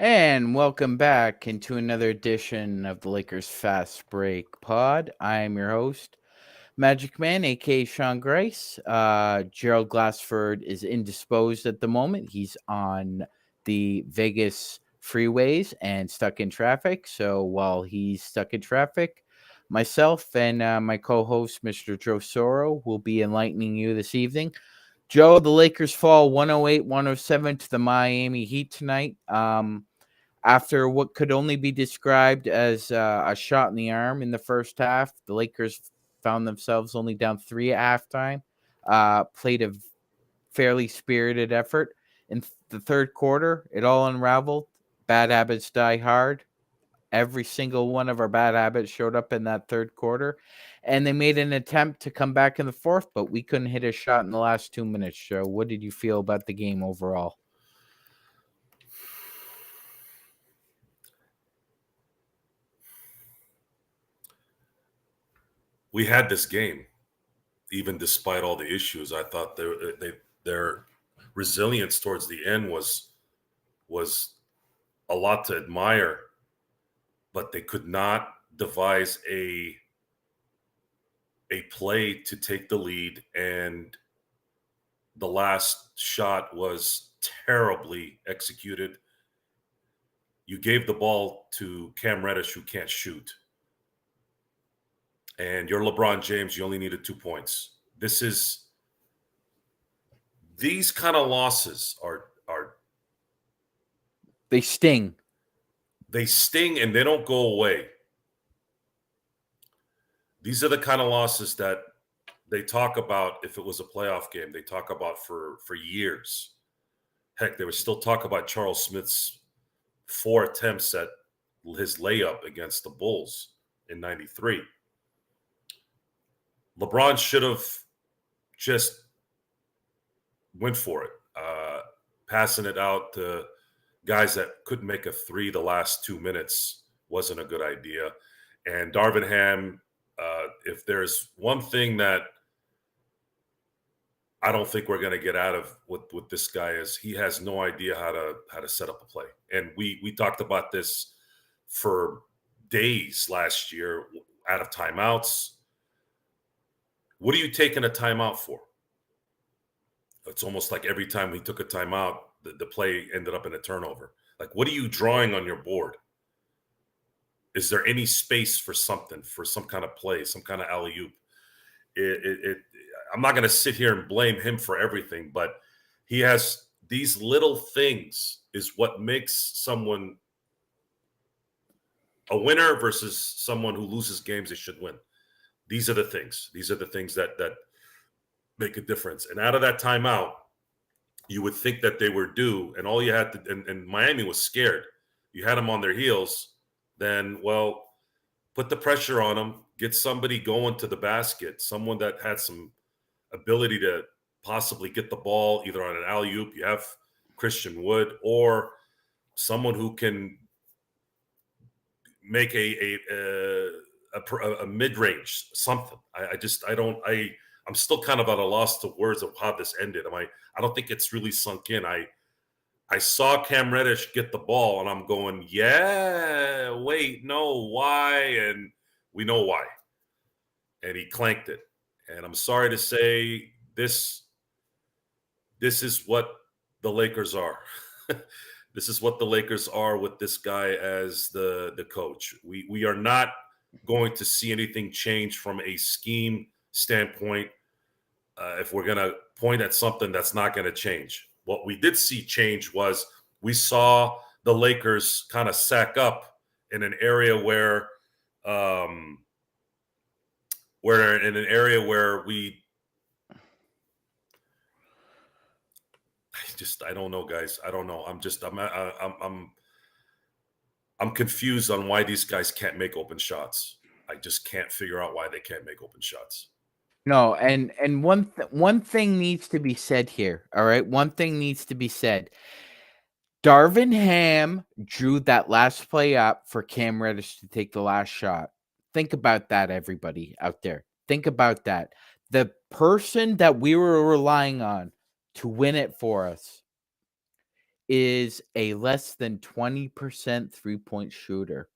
And welcome back into another edition of the Lakers Fast Break Pod. I am your host, Magic Man, aka Sean Grace. Gerald Glassford is indisposed at the moment. He's on the Vegas freeways and stuck in traffic. So while he's stuck in traffic, myself and my co host, Mr. Joe Soro, will be enlightening you this evening. Joe, the Lakers fall 108-107 to the Miami Heat tonight. After what could only be described as a shot in the arm in the first half, the Lakers found themselves only down 3 at halftime. Played a fairly spirited effort. In the third quarter, it all unraveled. Bad habits die hard. Every single one of our bad habits showed up in that third quarter. And they made an attempt to come back in the fourth, but we couldn't hit a shot in the last 2 minutes, Joe. What did you feel about the game overall? We had this game, even despite all the issues. I thought their resilience towards the end was a lot to admire, but they could not devise a play to take the lead, and the last shot was terribly executed. You gave the ball to Cam Reddish, who can't shoot, and you're LeBron James. You only needed 2 points. These kind of losses are They sting. they sting and they don't go away. These are the kind of losses that they talk about. If it was a playoff game, they talk about for years. Heck, they would still talk about Charles Smith's 4 attempts at his layup against the Bulls in '93. LeBron should have just went for it. Passing it out to guys that couldn't make a three the last 2 minutes wasn't a good idea. And Darvin Ham, if there's one thing that I don't think we're going to get out of with this guy, is he has no idea how to set up a play. And we talked about this for days last year, out of timeouts. What are you taking a timeout for? It's almost like every time he took a timeout, the play ended up in a turnover. Like, what are you drawing on your board? Is there any space for something, for some kind of play, some kind of alley-oop? I'm not going to sit here and blame him for everything, but he has these little things is what makes someone a winner versus someone who loses games they should win. These are the things. These are the things that make a difference. And out of that timeout, you would think that they were due, and all you had to, and Miami was scared. You had them on their heels. Then, well, put the pressure on them. Get somebody going to the basket, someone that had some ability to possibly get the ball either on an alley-oop. You have Christian Wood, or someone who can make a mid-range something. I'm still kind of at a loss to words of how this ended. I don't think it's really sunk in. I saw Cam Reddish get the ball, and I'm going, yeah, wait, no, why? And we know why. And he clanked it. And I'm sorry to say, this is what the Lakers are. This is what the Lakers are with this guy as the coach. We are not going to see anything change from a scheme standpoint. If we're going to point at something that's not going to change. What we did see change was we saw the Lakers kind of sack up in an area where we I don't know, guys. I don't know. I'm confused on why these guys can't make open shots. I just can't figure out why they can't make open shots. No, and one thing needs to be said here. All right, one thing needs to be said. Darvin Ham drew that last play up for Cam Reddish to take the last shot. Think about that, everybody out there. Think about that. The person that we were relying on to win it for us is a less than 20% three-point shooter.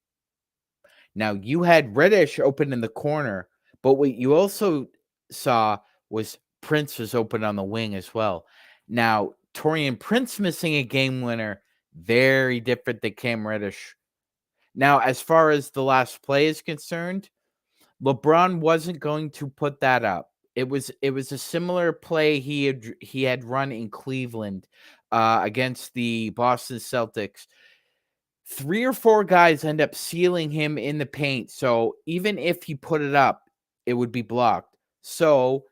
Now, you had Reddish open in the corner, but what you also saw was Prince was open on the wing as well. Now, Torian Prince missing a game winner, very different than Cam Reddish. Now, as far as the last play is concerned, LeBron wasn't going to put that up. It was a similar play he had run in Cleveland against the Boston Celtics. 3 or 4 guys end up sealing him in the paint, so even if he put it up, it would be blocked. So,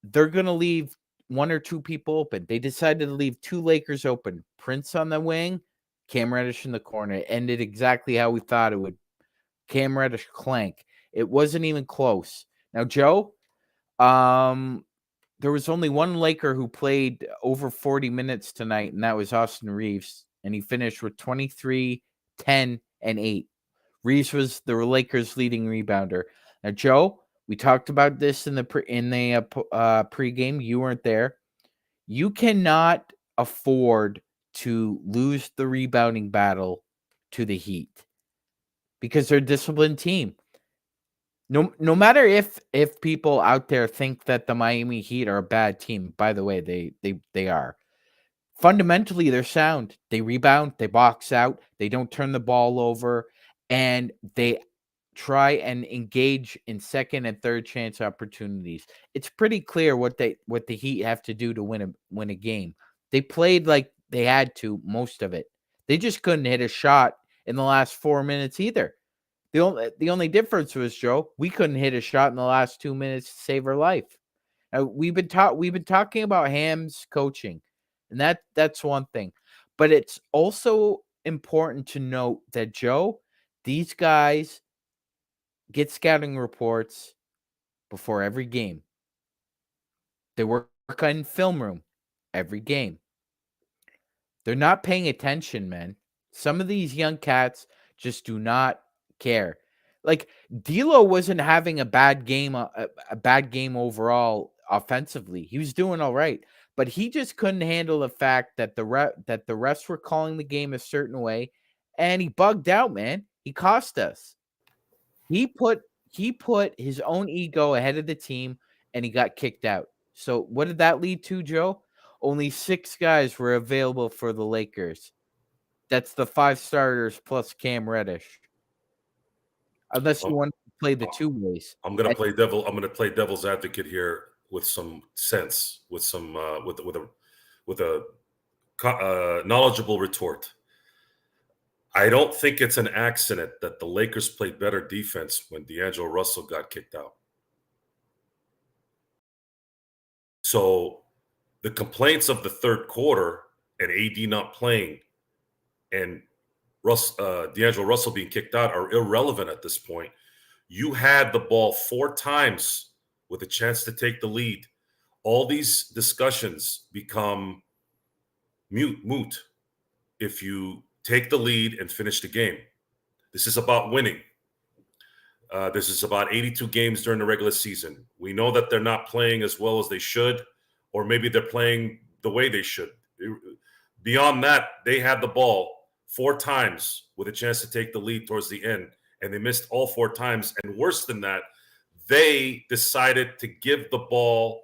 they're gonna leave 1 or 2 people open. They decided to leave 2 Lakers open, Prince on the wing, Cam Reddish in the corner. It ended exactly how we thought it would. Cam Reddish clank. It wasn't even close. Now, Joe, there was only one Laker who played over 40 minutes tonight, and that was Austin Reeves, and he finished with 23, 10, and 8. Reeves was the Lakers' leading rebounder. Now, Joe, we talked about this in the pregame. You weren't there. You cannot afford to lose the rebounding battle to the Heat because they're a disciplined team. No matter if people out there think that the Miami Heat are a bad team, by the way, they are. Fundamentally, they're sound. They rebound, they box out, they don't turn the ball over, and they try and engage in second and third chance opportunities. It's pretty clear what the Heat have to do to win a game. They played like they had to most of it. They just couldn't hit a shot in the last 4 minutes either. The only difference was, Joe, we couldn't hit a shot in the last 2 minutes to save our life. We've been talking about Ham's coaching, and that's one thing. But it's also important to note that, Joe, these guys get scouting reports before every game. They work in film room every game. They're not paying attention, man. Some of these young cats just do not care. Like, D'Lo wasn't having a bad game overall offensively. He was doing all right, but he just couldn't handle the fact that the refs were calling the game a certain way, and he bugged out, man. He cost us. He put his own ego ahead of the team, and he got kicked out. So what did that lead to, Joe? Only 6 guys were available for the Lakers. That's the 5 starters plus Cam Reddish. Unless you want to play the 2 ways. I'm gonna play devil's advocate here with some sense, with some with a knowledgeable retort. I don't think it's an accident that the Lakers played better defense when D'Angelo Russell got kicked out. So the complaints of the third quarter and AD not playing and D'Angelo Russell being kicked out are irrelevant at this point. You had the ball 4 times with a chance to take the lead. All these discussions become moot if you take the lead and finish the game. This is about winning. This is about 82 games during the regular season. We know that they're not playing as well as they should, or maybe they're playing the way they should. Beyond that, they had the ball 4 times with a chance to take the lead towards the end, and they missed all 4 times. And worse than that, they decided to give the ball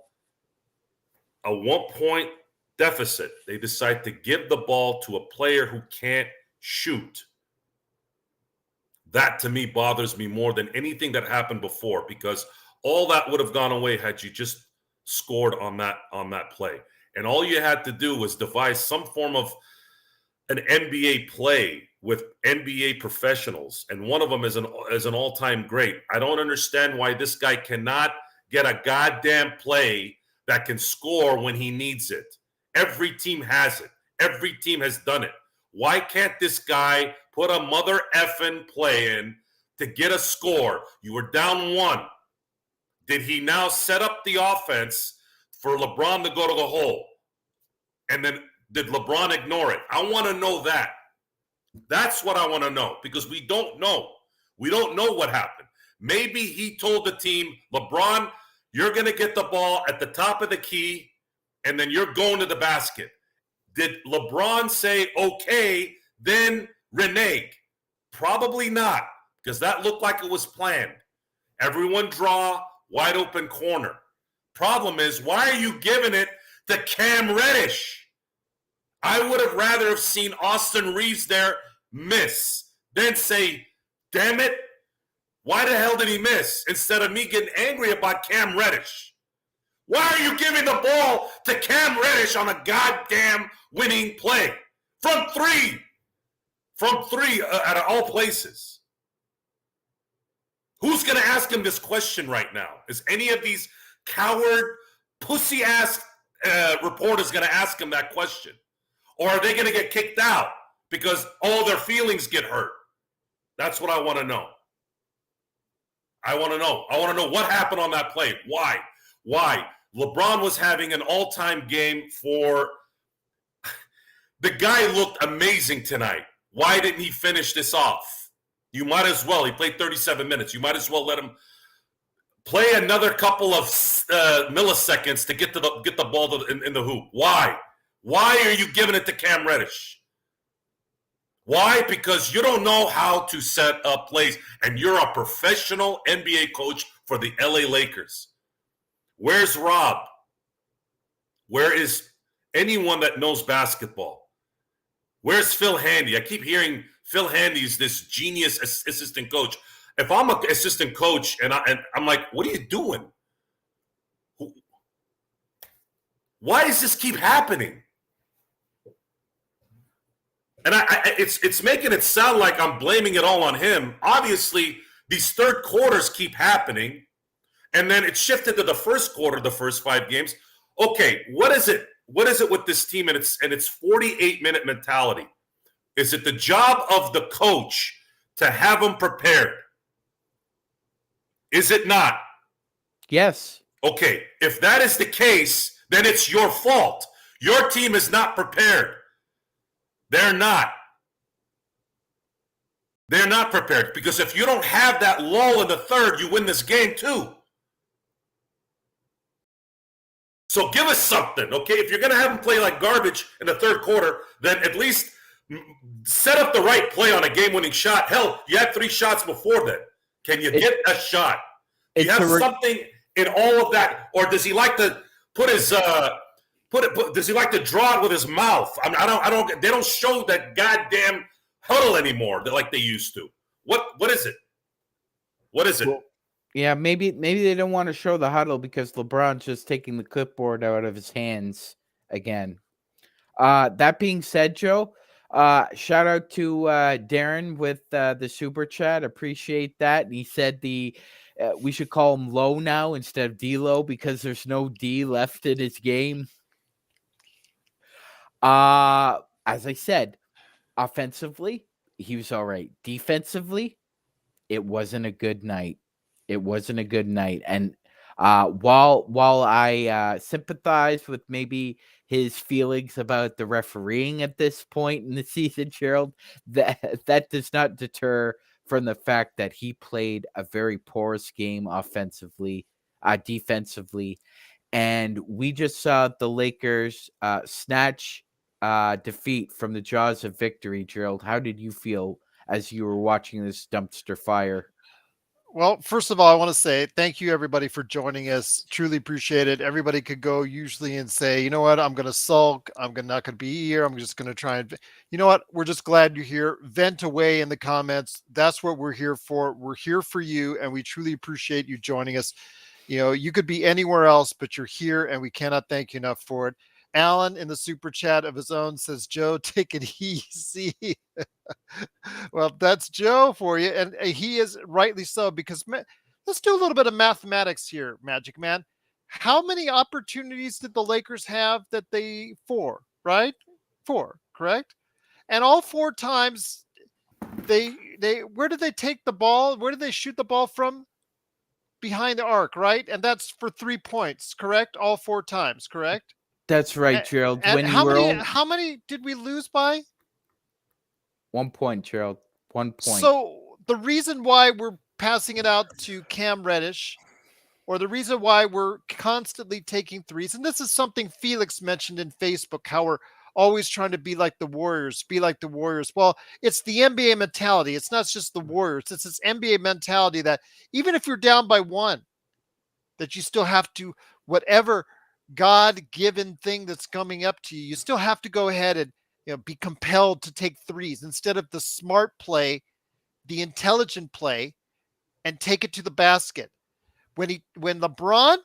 a 1-point deficit. They decide to give the ball to a player who can't shoot. That, to me, bothers me more than anything that happened before, because all that would have gone away had you just scored on that play. And all you had to do was devise some form of an NBA play with NBA professionals, and one of them is an all-time great. I don't understand why this guy cannot get a goddamn play that can score when he needs it. Every team has it. Every team has done it. Why can't this guy put a mother effing play in to get a score? You were down 1. Did he now set up the offense for LeBron to go to the hole? And then did LeBron ignore it? I want to know that. That's what I want to know, because we don't know. We don't know what happened. Maybe he told the team, LeBron, you're going to get the ball at the top of the key, and then you're going to the basket. Did LeBron say, okay, then renege? Probably not, because that looked like it was planned. Everyone draw, wide open corner. Problem is, why are you giving it to Cam Reddish? I would have rather have seen Austin Reeves there miss, then say, damn it, why the hell did he miss? Instead of me getting angry about Cam Reddish. Why are you giving the ball to Cam Reddish on a goddamn winning play? From three out of all places. Who's going to ask him this question right now? Is any of these coward, pussy-ass reporters going to ask him that question? Or are they going to get kicked out because all their feelings get hurt? That's what I want to know. I want to know what happened on that play. Why? LeBron was having an all-time game for... The guy looked amazing tonight. Why didn't he finish this off? You might as well. He played 37 minutes. You might as well let him play another couple of milliseconds to get the ball in the hoop. Why? Why are you giving it to Cam Reddish? Why? Because you don't know how to set up plays, and you're a professional NBA coach for the LA Lakers. Where's Rob? Where is anyone that knows basketball? Where's Phil Handy? I keep hearing Phil Handy's this genius assistant coach. If I'm an assistant coach and I'm like, what are you doing? Why does this keep happening? And it's making it sound like I'm blaming it all on him. Obviously, these third quarters keep happening, and then it shifted to the first quarter, the first 5 games. Okay, what is it? What is it with this team and its 48-minute mentality? Is it the job of the coach to have them prepared? Is it not? Yes. Okay, if that is the case, then it's your fault. Your team is not prepared. They're not. They're not prepared, because if you don't have that lull in the third, you win this game too. So give us something, okay? If you're going to have them play like garbage in the third quarter, then at least set up the right play on a game-winning shot. Hell, you had 3 shots before then. Can you get a shot? Do you have something in all of that? Or does he like to put his does he like to draw it with his mouth? I don't. They don't show that goddamn huddle anymore like they used to. What is it? What is it? Well, yeah, maybe they don't want to show the huddle because LeBron's just taking the clipboard out of his hands again. That being said, Joe, shout out to Darren with the super chat. Appreciate that. And he said we should call him Low now instead of D-Low because there's no D left in his game. As I said, offensively, he was all right. Defensively, it wasn't a good night. And while I sympathize with maybe his feelings about the refereeing at this point in the season, Gerald, that does not deter from the fact that he played a very porous game offensively, defensively, and we just saw the Lakers snatch defeat from the jaws of victory. Gerald, how did you feel as you were watching this dumpster fire? Well, first of all, I want to say thank you, everybody, for joining us. Truly appreciate it. Everybody could go usually and say, you know what, I'm going to sulk. I'm not going to be here. I'm just going to try and, you know what, we're just glad you're here. Vent away in the comments. That's what we're here for. We're here for you, and we truly appreciate you joining us. You know, you could be anywhere else, but you're here, and we cannot thank you enough for it. Alan in the super chat of his own says, Joe, take it easy. Well, that's Joe for you. And he is rightly so, because let's do a little bit of mathematics here, Magic Man. How many opportunities did the Lakers have that they 4, right? 4, correct? And all 4 times they where did they take the ball? Where did they shoot the ball from? Behind the arc, right? And that's for 3 points, correct? All 4 times, correct? That's right, Gerald. And how many did we lose by? 1 point, Gerald. 1 point. So the reason why we're passing it out to Cam Reddish, or the reason why we're constantly taking threes, and this is something Felix mentioned in Facebook, how we're always trying to be like the Warriors, be like the Warriors. Well, it's the NBA mentality. It's not just the Warriors. It's this NBA mentality that even if you're down by one, that you still have to, whatever God-given thing that's coming up to you, you still have to go ahead and be compelled to take threes instead of the smart play, the intelligent play, and take it to the basket. When LeBron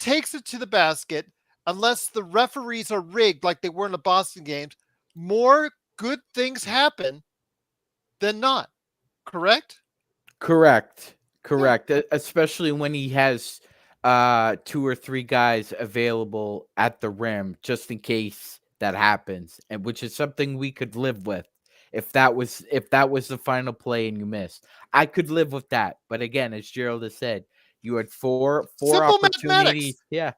takes it to the basket, unless the referees are rigged like they were in the Boston games, more good things happen than not. Correct? Correct. Especially when he has 2 or 3 guys available at the rim just in case that happens, and which is something we could live with if that was the final play and you missed. I could live with that. But again, as Gerald has said, you had four Simple opportunities. mathematics. Yeah.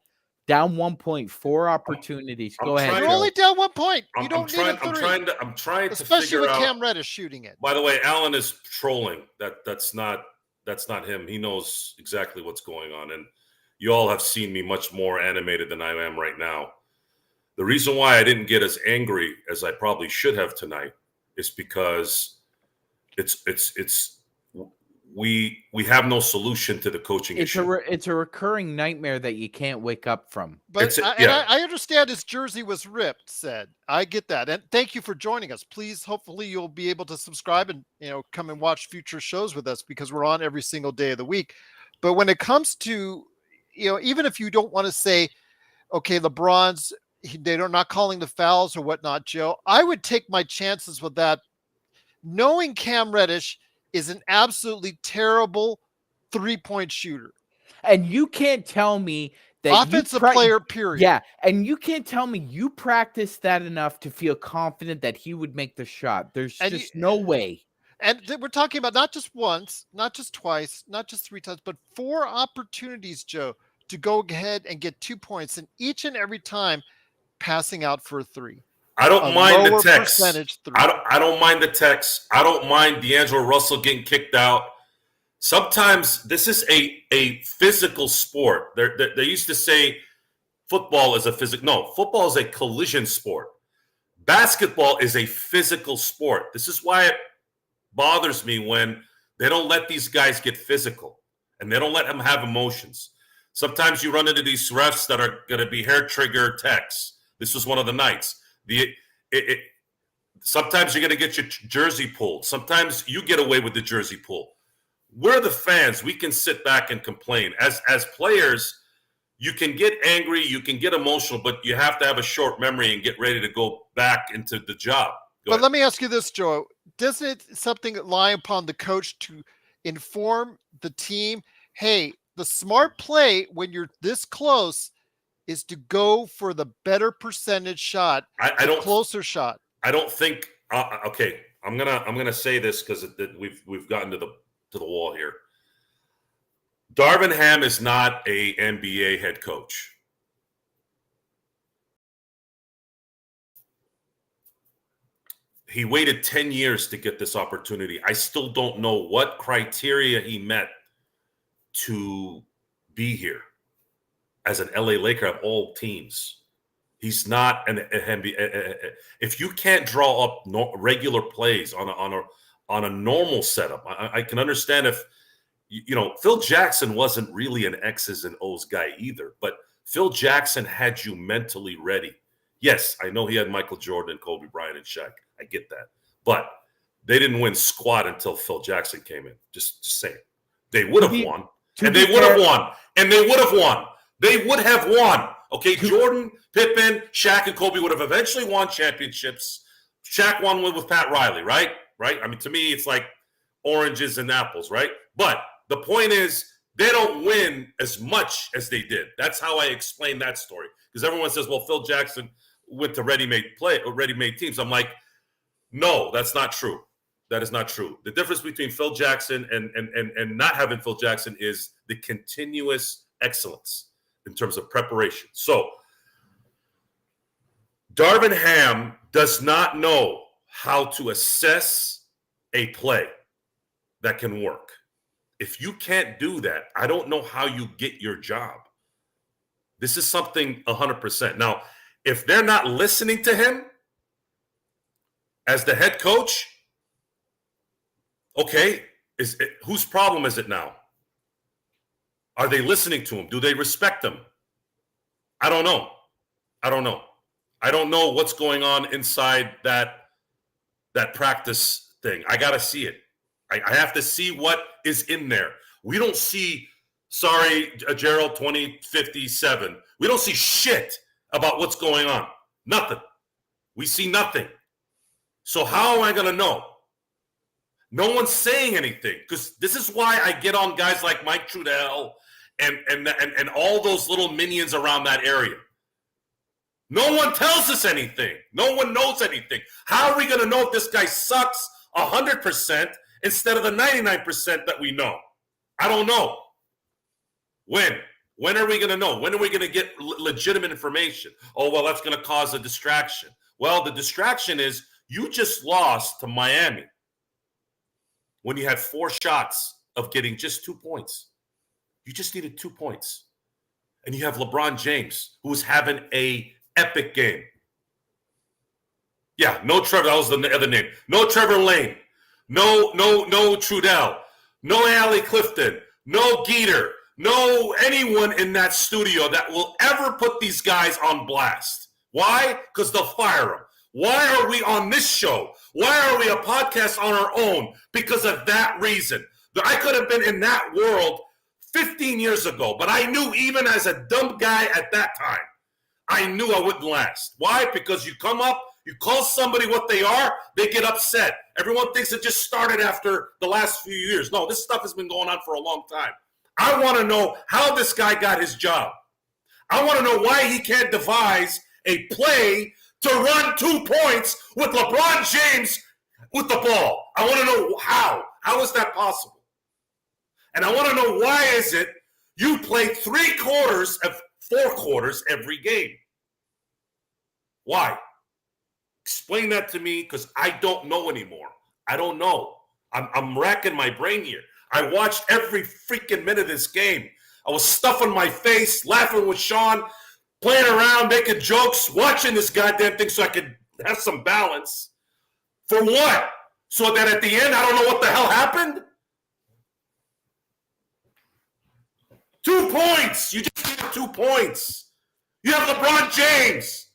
Down 1 point, 4 opportunities. I'm Go ahead, trying You're to- only Gerald. down 1 point. You don't need a I'm three. trying to Especially figure with out. Cam Reddish shooting it. By the way, Alan is trolling. That's not him. He knows exactly what's going on, and you all have seen me much more animated than I am right now. The reason why I didn't get as angry as I probably should have tonight is because we have no solution to the coaching issue. It's a recurring nightmare that you can't wake up from. But I understand his jersey was ripped, said. I get that. And thank you for joining us. Please, hopefully you'll be able to subscribe and come and watch future shows with us because we're on every single day of the week. But when it comes to, even if you don't want to say, okay, they're not calling the fouls or whatnot, Joe, I would take my chances with that, knowing Cam Reddish is an absolutely terrible 3-point shooter. And you can't tell me that offensive player, period. Yeah, and you can't tell me you practiced that enough to feel confident that he would make the shot. There's just no way. And we're talking about not just once, not just twice, not just 3 times, but 4 opportunities, Joe, to go ahead and get 2 points, and each and every time passing out for a 3. I don't mind the text. I don't mind the text. I don't mind D'Angelo Russell getting kicked out. Sometimes this is a physical sport. They used to say football is a physical. No, football is a collision sport. Basketball is a physical sport. This is why it bothers me when they don't let these guys get physical and they don't let them have emotions. Sometimes you run into these refs that are going to be hair trigger texts. This was one of the nights. Sometimes you're going to get your jersey pulled. Sometimes you get away with the jersey pull. We're the fans. We can sit back and complain. As players, you can get angry, you can get emotional, but you have to have a short memory and get ready to go back into the job. But let me ask you this, Joe. Doesn't something lie upon the coach to inform the team, hey, the smart play when you're this close is to go for the better percentage shot, closer shot? I don't think. Okay, I'm gonna say this because we've gotten to the wall here. Darvin Ham is not a NBA head coach. He waited 10 years to get this opportunity. I still don't know what criteria he met to be here as an LA Laker of all teams. He's not an NBA. If you can't draw up regular plays on a normal setup, I can understand if Phil Jackson wasn't really an X's and O's guy either, but Phil Jackson had you mentally ready. Yes, I know he had Michael Jordan and Kobe Bryant and Shaq. I get that. But they didn't win squat until Phil Jackson came in. Just saying. They would have won. And they would have won. And they would have won. They would have won. Okay, Jordan, Pippen, Shaq, and Kobe would have eventually won championships. Shaq won one with Pat Riley, right? Right? I mean, to me, it's like oranges and apples, right? But the point is, they don't win as much as they did. That's how I explain that story. Because everyone says, well, Phil Jackson went to ready-made teams. I'm like, no, that's not true. That is not true. The difference between Phil Jackson and not having Phil Jackson is the continuous excellence in terms of preparation. So Darvin Ham does not know how to assess a play that can work. If you can't do that, I don't know how you get your job. This is something 100%. Now, if they're not listening to him, as the head coach, okay, whose problem is it now? Are they listening to him? Do they respect him? I don't know. I don't know what's going on inside that practice thing. I got to see it. I have to see what is in there. We don't see, sorry, Gerald 2057. We don't see shit about what's going on. Nothing. We see nothing. So how am I going to know? No one's saying anything, because this is why I get on guys like Mike Trudell and all those little minions around that area. No one tells us anything. No one knows anything. How are we going to know if this guy sucks 100% instead of the 99% that we know? I don't know. When? When are we going to know? When are we going to get legitimate information? Oh, well, that's going to cause a distraction. Well, the distraction is you just lost to Miami when you had 4 shots of getting just 2 points. You just needed 2 points. And you have LeBron James, who was having a epic game. Yeah, no Trevor. That was the other name. No Trevor Lane. No Trudell. No Allie Clifton. No Geeter. No anyone in that studio that will ever put these guys on blast. Why? Because they'll fire them. Why are we on this show? Why are we a podcast on our own? Because of that reason. I could have been in that world 15 years ago, but I knew even as a dumb guy at that time, I knew I wouldn't last. Why? Because you come up, you call somebody what they are, they get upset. Everyone thinks it just started after the last few years. No, this stuff has been going on for a long time. I want to know how this guy got his job. I want to know why he can't devise a play to run 2 points with LeBron James with the ball. I want to know how. How is that possible? And I want to know why is it you play 3 quarters of 4 quarters every game? Why? Explain that to me, because I don't know anymore. I don't know. I'm racking my brain here. I watched every freaking minute of this game. I was stuffing my face, laughing with Sean, playing around, making jokes, watching this goddamn thing so I could have some balance. For what? So that at the end, I don't know what the hell happened? 2 points. You just need 2 points. You have LeBron James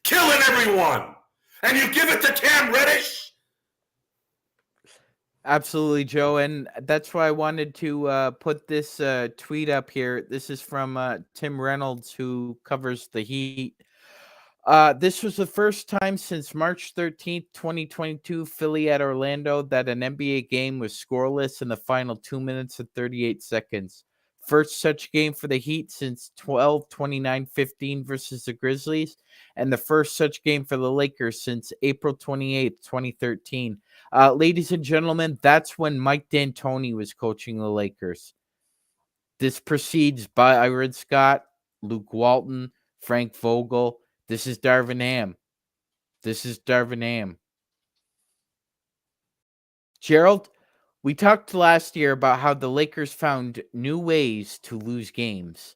killing everyone. And you give it to Cam Reddish? Absolutely, Joe. And that's why I wanted to put this tweet up here. This is from Tim Reynolds, who covers the Heat. This was the first time since March 13th, 2022, Philly at Orlando, that an NBA game was scoreless in the final 2 minutes and 38 seconds. First such game for the Heat since 12/29/15 versus the Grizzlies, and the first such game for the Lakers since April 28th, 2013. Ladies and gentlemen, that's when Mike D'Antoni was coaching the Lakers. This precedes Byron Scott, Luke Walton, Frank Vogel. This is Darvin Ham. Gerald, we talked last year about how the Lakers found new ways to lose games.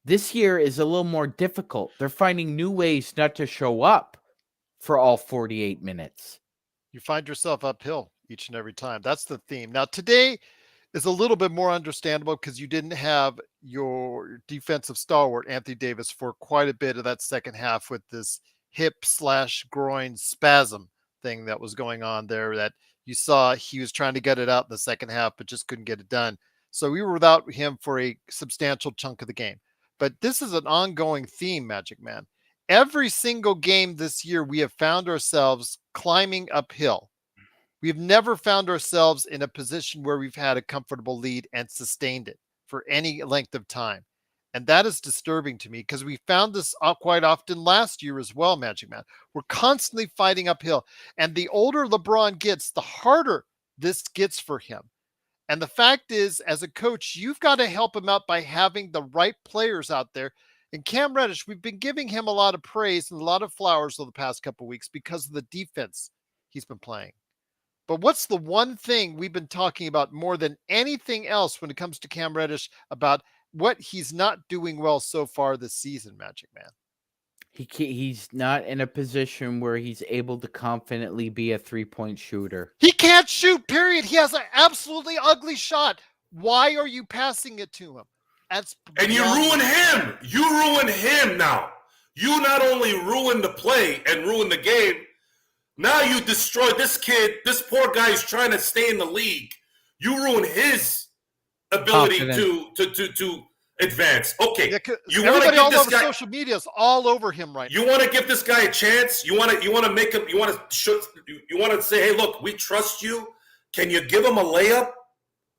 This year is a little more difficult. They're finding new ways not to show up for all 48 minutes. You find yourself uphill each and every time. That's the theme. Now, today is a little bit more understandable because you didn't have your defensive stalwart, Anthony Davis, for quite a bit of that second half with this hip/groin spasm thing that was going on there, that you saw he was trying to get it out in the second half, but just couldn't get it done. So we were without him for a substantial chunk of the game. But this is an ongoing theme, Magic Man. Every single game this year, we have found ourselves climbing uphill. We've never found ourselves in a position where we've had a comfortable lead and sustained it for any length of time. And that is disturbing to me, because we found this quite often last year as well, Magic Man. We're constantly fighting uphill. And the older LeBron gets, the harder this gets for him. And the fact is, as a coach, you've got to help him out by having the right players out there. And Cam Reddish, we've been giving him a lot of praise and a lot of flowers over the past couple of weeks because of the defense he's been playing. But what's the one thing we've been talking about more than anything else when it comes to Cam Reddish about what he's not doing well so far this season, Magic Man? He's not in a position where he's able to confidently be a 3-point shooter. He can't shoot, period. He has an absolutely ugly shot. Why are you passing it to him? And you ruin him. You ruin him now. You not only ruin the play and ruin the game, now you destroy this kid. This poor guy is trying to stay in the league. You ruin his ability to advance. Okay, you want to give this guy social media is all over him right now. You want to give this guy a chance. You want to make him. You want to say, hey, look, we trust you. Can you give him a layup?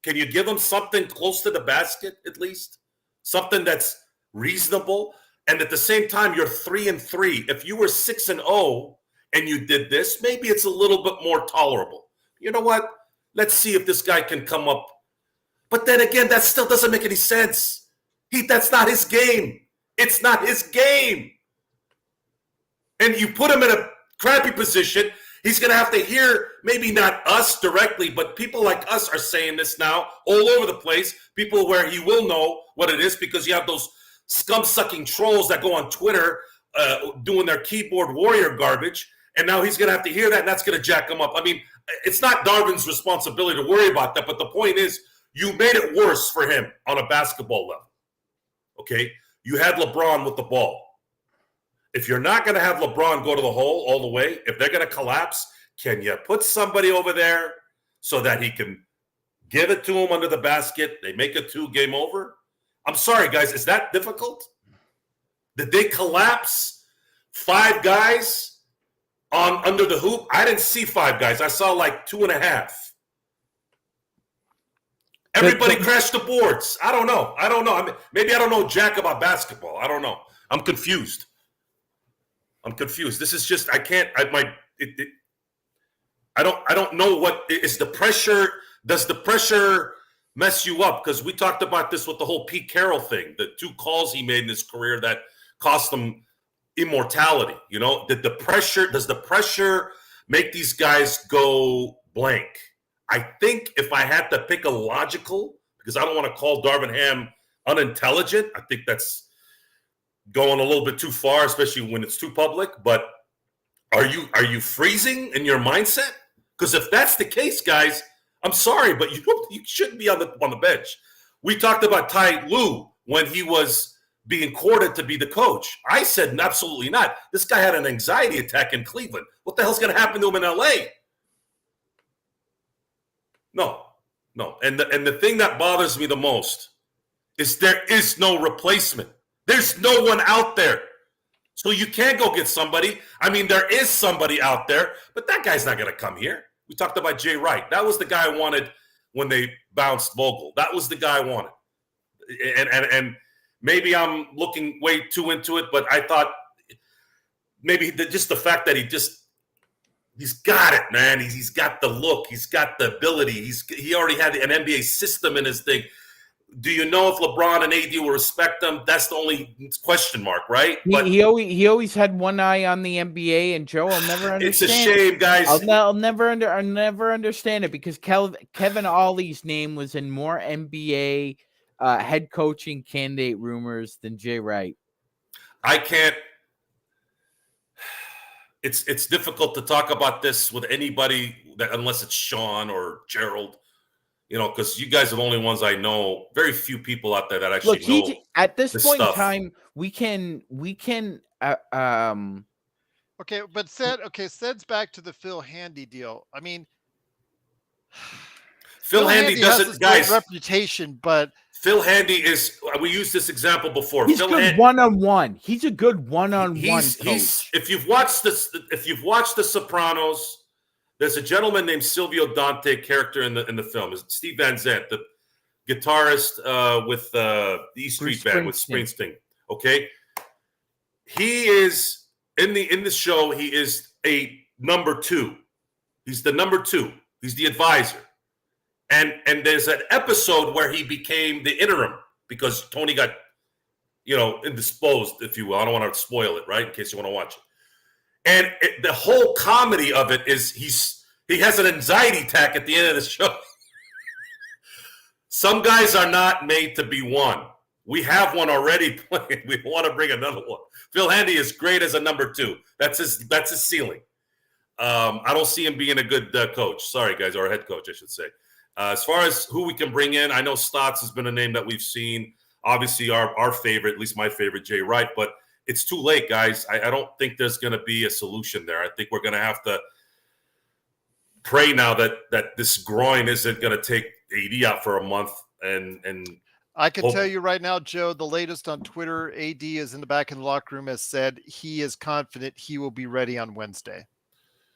Can you give him something close to the basket at least? Something that's reasonable. And at the same time, you're 3-3. If you were 6-0 and you did this, maybe it's a little bit more tolerable. You know what? Let's see if this guy can come up. But then again, that still doesn't make any sense. That's not his game. It's not his game. And you put him in a crappy position. He's going to have to hear, maybe not us directly, but people like us are saying this now all over the place. People where he will know what it is, because you have those scum-sucking trolls that go on Twitter doing their keyboard warrior garbage. And now he's going to have to hear that, and that's going to jack him up. I mean, it's not Darvin's responsibility to worry about that, but the point is, you made it worse for him on a basketball level. Okay? You had LeBron with the ball. If you're not going to have LeBron go to the hole all the way, if they're going to collapse, can you put somebody over there so that he can give it to him under the basket? They make it 2, game over. I'm sorry, guys. Is that difficult? Did they collapse 5 guys on under the hoop? I didn't see 5 guys. I saw like 2.5. Everybody crashed the boards. I don't know. I mean, maybe I don't know jack about basketball. I don't know. I'm confused. This is just, I can't, I don't know what is the pressure. Does the pressure mess you up? Because we talked about this with the whole Pete Carroll thing, the 2 calls he made in his career that cost him immortality. You know, does the pressure make these guys go blank? I think if I had to pick a logical, because I don't want to call Darvin Ham unintelligent, I think that's going a little bit too far, especially when it's too public. But are you freezing in your mindset? Because if that's the case, guys, I'm sorry, but you shouldn't be on the bench. We talked about Ty Lue when he was being courted to be the coach. I said absolutely not. This guy had an anxiety attack in Cleveland. What the hell's going to happen to him in LA? No. And the thing that bothers me the most is there is no replacement. There's no one out there. So you can't go get somebody. I mean, there is somebody out there, but that guy's not going to come here. We talked about Jay Wright. That was the guy I wanted when they bounced Vogel. That was the guy I wanted. And maybe I'm looking way too into it, but I thought maybe just the fact that he's got it, man. He's got the look. He's got the ability. He already had an NBA system in his thing. Do you know if LeBron and AD will respect him? That's the only question mark, right? He always had one eye on the NBA, and Joe, I'll never understand. It's a shame, guys. I'll never understand it, because Kevin Ollie's name was in more NBA head coaching candidate rumors than Jay Wright. I can't. It's difficult to talk about this with anybody unless it's Sean or Gerald. You know, because you guys are the only ones I know. Very few people out there that actually know. At this point in time, we can. Okay, but Sed's back to the Phil Handy deal. I mean, Phil Handy doesn't, has guys. Reputation, but Phil Handy is. We used this example before. He's Phil good one-on-one. He's a good one-on-one coach. If you've watched The Sopranos. There's a gentleman named Silvio Dante character in the film. It's Steve Van Zandt, the guitarist with the E Street Band with Springsteen. Okay, he is in the show. He is a number 2. He's the number 2. He's the advisor. And there's an episode where he became the interim because Tony got, indisposed, if you will. I don't want to spoil it, right? In case you want to watch it. And the whole comedy of it is he has an anxiety attack at the end of the show. Some guys are not made to be won. We have one already playing. We want to bring another one. Phil Handy is great as a number 2. That's his ceiling. I don't see him being a good coach. Sorry, guys, or head coach, I should say. As far as who we can bring in, I know Stotts has been a name that we've seen. Obviously, our favorite, at least my favorite, Jay Wright. But it's too late, guys. I don't think there's going to be a solution there. I think we're going to have to pray now that this groin isn't going to take AD out for a month. And I can tell you right now, Joe, the latest on Twitter, AD is in the back of the locker room, has said he is confident he will be ready on Wednesday.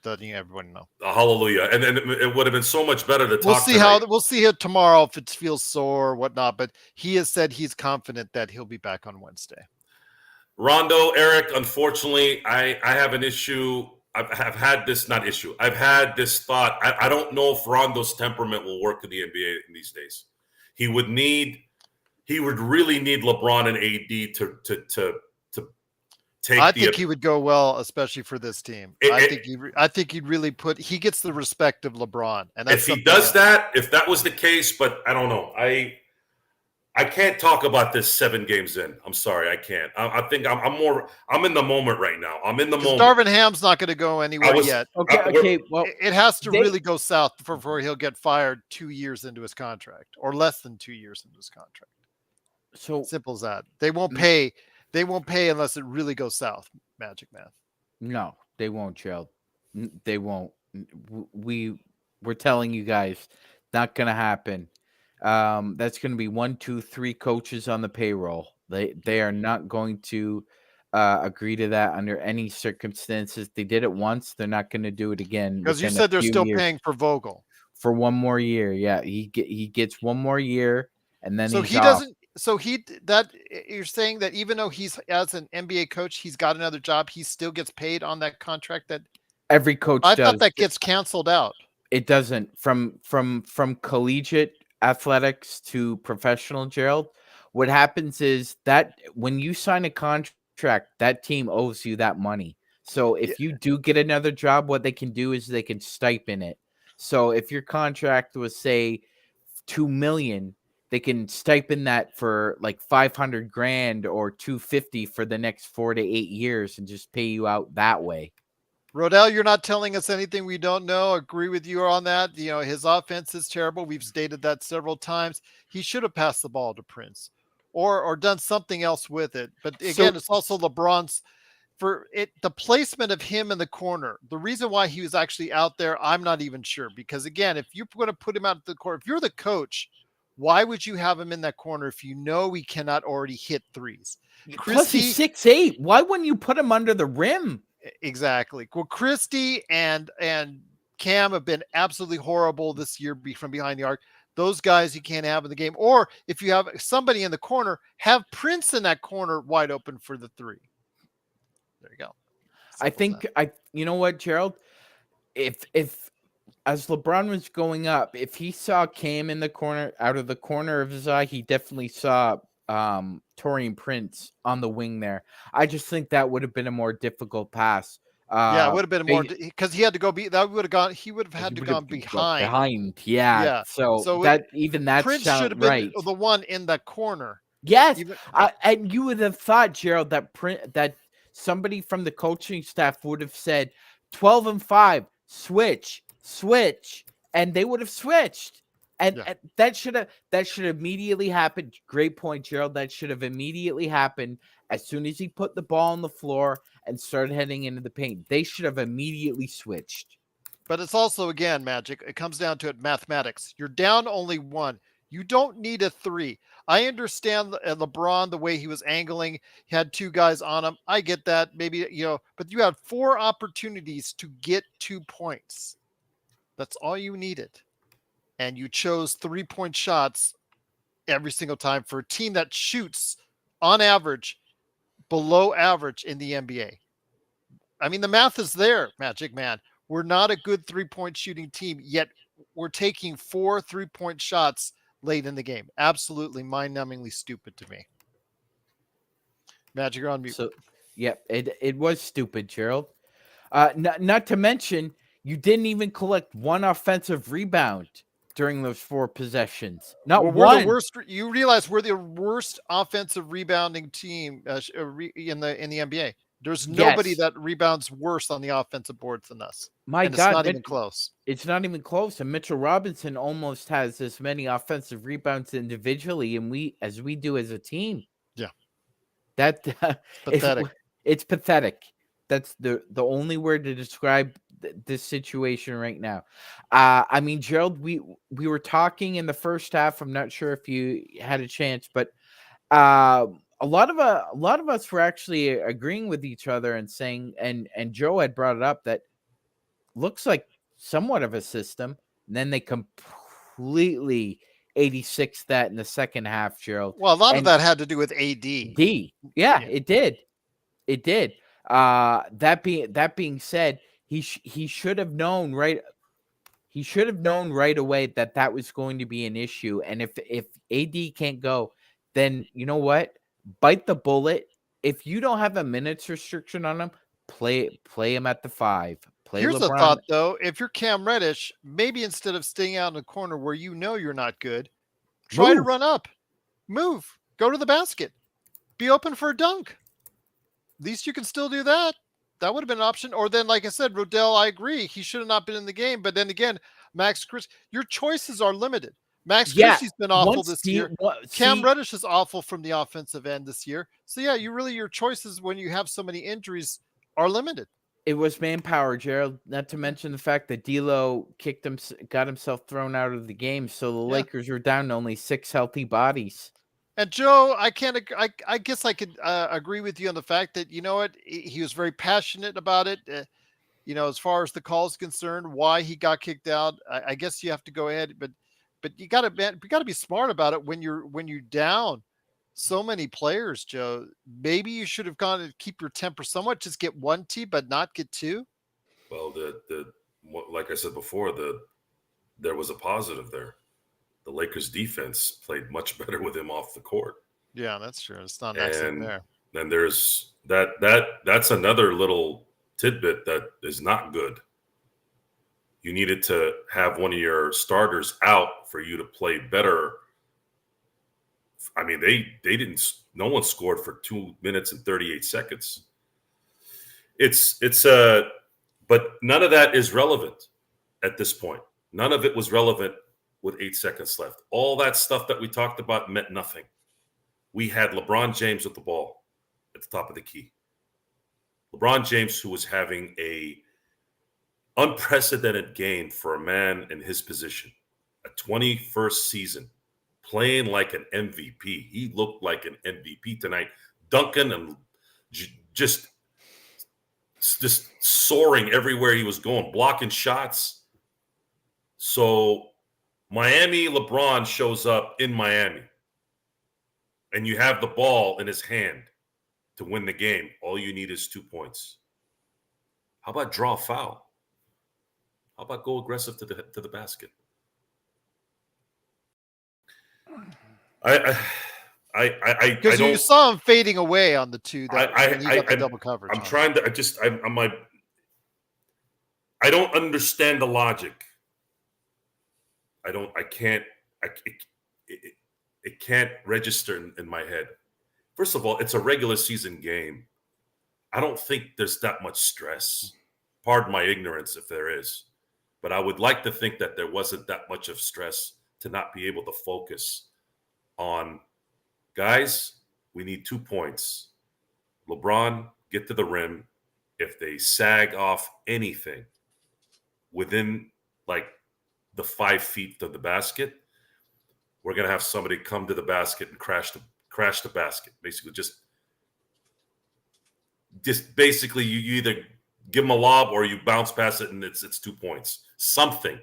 Letting everyone know. Hallelujah. And it would have been so much better to We'll talk see tonight. we'll see it tomorrow if it feels sore or whatnot, but he has said he's confident that he'll be back on Wednesday. Rondo, Eric, unfortunately, I have an issue. I've had this, not issue. I've had this thought. I don't know if Rondo's temperament will work in the NBA in these days. He would really need LeBron and AD to take. I think he would go well, especially for this team. I think he'd really he gets the respect of LeBron, and that's if he does that. If that was the case, but I don't know. I can't talk about this 7 games in. I'm sorry, I can't. I think I'm in the moment right now. I'm in the moment. Darvin Ham's not going to go anywhere yet. Okay. Well, it has to really go south before he'll get fired 2 years into his contract, or less than 2 years into his contract. So simple as that. They won't pay. They won't pay unless it really goes south, Magic Man. No, they won't, Gerald. They won't. We're telling you guys, not going to happen. That's going to be 1, 2, 3 coaches on the payroll. They are not going to agree to that under any circumstances. They did it once. They're not going to do it again. Because you said they're still paying for Vogel for 1 more year. Yeah, he gets 1 more year, and then he doesn't. So you're saying that even though he's as an NBA coach, he's got another job, he still gets paid on that contract that every coach does. I thought that gets canceled out. It doesn't. From collegiate athletics to professional, Gerald, what happens is that when you sign a contract, that team owes you that money. So if you do get another job, what they can do is they can stipend it. So if your contract was, say, $2 million, they can stipend that for like $500,000 or $250,000 for the next 4 to 8 years and just pay you out that way. Rodell, you're not telling us anything we don't know. Agree with you on that. You know, his offense is terrible. We've stated that several times. He should have passed the ball to Prince or done something else with it. But again, it's also LeBron's the placement of him in the corner. The reason why he was actually out there, I'm not even sure. Because again, if you're going to put him out the corner, if you're the coach, why would you have him in that corner if you know he cannot already hit threes? Plus, he's 6'8". Why wouldn't you put him under the rim? Exactly. Well, Christie and Cam have been absolutely horrible this year from behind the arc. Those guys you can't have in the game. Or if you have somebody in the corner, have Prince in that corner wide open for the 3. There you go. You know what, Gerald? If as LeBron was going up, if he saw Cam in the corner, out of the corner of his eye, he definitely saw Taurean Prince on the wing there. I just think that would have been a more difficult pass. It would have been more because he had to go he would have had to go behind. Yeah. So that Prince should have been the one in that corner. Yes. And you would have thought, Gerald, that somebody from the coaching staff would have said 12 and 5, switch, and they would have switched. And that should immediately happen. Great point, Gerald. That should have immediately happened as soon as he put the ball on the floor and started heading into the paint. They should have immediately switched. But it's also, again, Magic, it comes down to mathematics. You're down only 1. You don't need a 3. I understand LeBron, the way he was angling. He had 2 guys on him. I get that. Maybe, but you had 4 opportunities to get 2 points. That's all you needed. And you chose 3-point shots every single time for a team that shoots, on average, below average in the NBA. I mean, the math is there, Magic Man. We're not a good 3-point shooting team, yet we're taking 4 3-point shots late in the game. Absolutely mind-numbingly stupid to me. Magic, you're on mute. So, it was stupid, Gerald. Not to mention, you didn't even collect 1 offensive rebound. during those 4 possessions. Not Well, one. we're the worst. You realize we're the worst offensive rebounding team in the NBA. There's nobody Yes. that rebounds worse on the offensive boards than us, My and it's God, not even close. it's not even close. And Mitchell Robinson almost has as many offensive rebounds individually, and as we do as a team. Yeah. That Pathetic. it's pathetic. That's the only word to describe this situation right now. I mean, Gerald, we were talking in the first half. I'm not sure if you had a chance, but a lot of us were actually agreeing with each other and saying, and Joe had brought it up, that looks like somewhat of a system. And then they completely 86 that in the second half, Gerald. Well, a lot of And that had to do with AD. Yeah, it did. It did. That being said, he should have known right. He should have known right away that was going to be an issue. And if AD can't go, then you know what? Bite the bullet. If you don't have a minutes restriction on him, play him at the 5. Play Here's a LeBron. thought, though. If you're Cam Reddish, maybe instead of staying out in the corner where you know you're not good, try to Move. run up, move, go to the basket, be open for a dunk. At least you can still do that. That would have been an option. Or then, like I said, Rodell, I agree. He should have not been in the game. But then again, Max Chris, your choices are limited. Max Christie's been awful this year. Cam Reddish is awful from the offensive end this year. So yeah, your choices when you have so many injuries are limited. It was manpower, Gerald. Not to mention the fact that D'Lo got himself thrown out of the game, so the Lakers were down to only 6 healthy bodies. And Joe, I guess I could agree with you on the fact that, you know what, he was very passionate about it. As far as the call is concerned, why he got kicked out, I guess you have to go ahead, but you got to be smart about it when you're down so many players, Joe. Maybe you should have gone and keep your temper somewhat, just get 1 tee, but not get 2. Well, like I said before, there was a positive there. The Lakers defense played much better with him off the court. Yeah, that's true. It's not an accident there. Then there's that's another little tidbit that is not good. You needed to have one of your starters out for you to play better. I mean, they didn't. No one scored for 2 minutes and 38 seconds. But none of that is relevant at this point. None of it was relevant with 8 seconds left. All that stuff that we talked about meant nothing. We had LeBron James with the ball at the top of the key. LeBron James, who was having a unprecedented game for a man in his position, a 21st season, playing like an MVP. He looked like an MVP tonight, dunking and just soaring everywhere he was going, blocking shots. So Miami, LeBron shows up in Miami, and you have the ball in his hand to win the game. All you need is 2 points. How about draw a foul? How about go aggressive to the basket? Because you saw him fading away on the 2 that when he got the double coverage. I don't understand the logic. It can't register in my head. First of all, it's a regular season game. I don't think there's that much stress. Pardon my ignorance if there is. But I would like to think that there wasn't that much of stress to not be able to focus on, guys, we need 2 points. LeBron, get to the rim. If they sag off anything within like the 5 feet of the basket, we're going to have somebody come to the basket and crash the basket. Basically, just basically you either give them a lob or you bounce past it and it's 2 points. Something.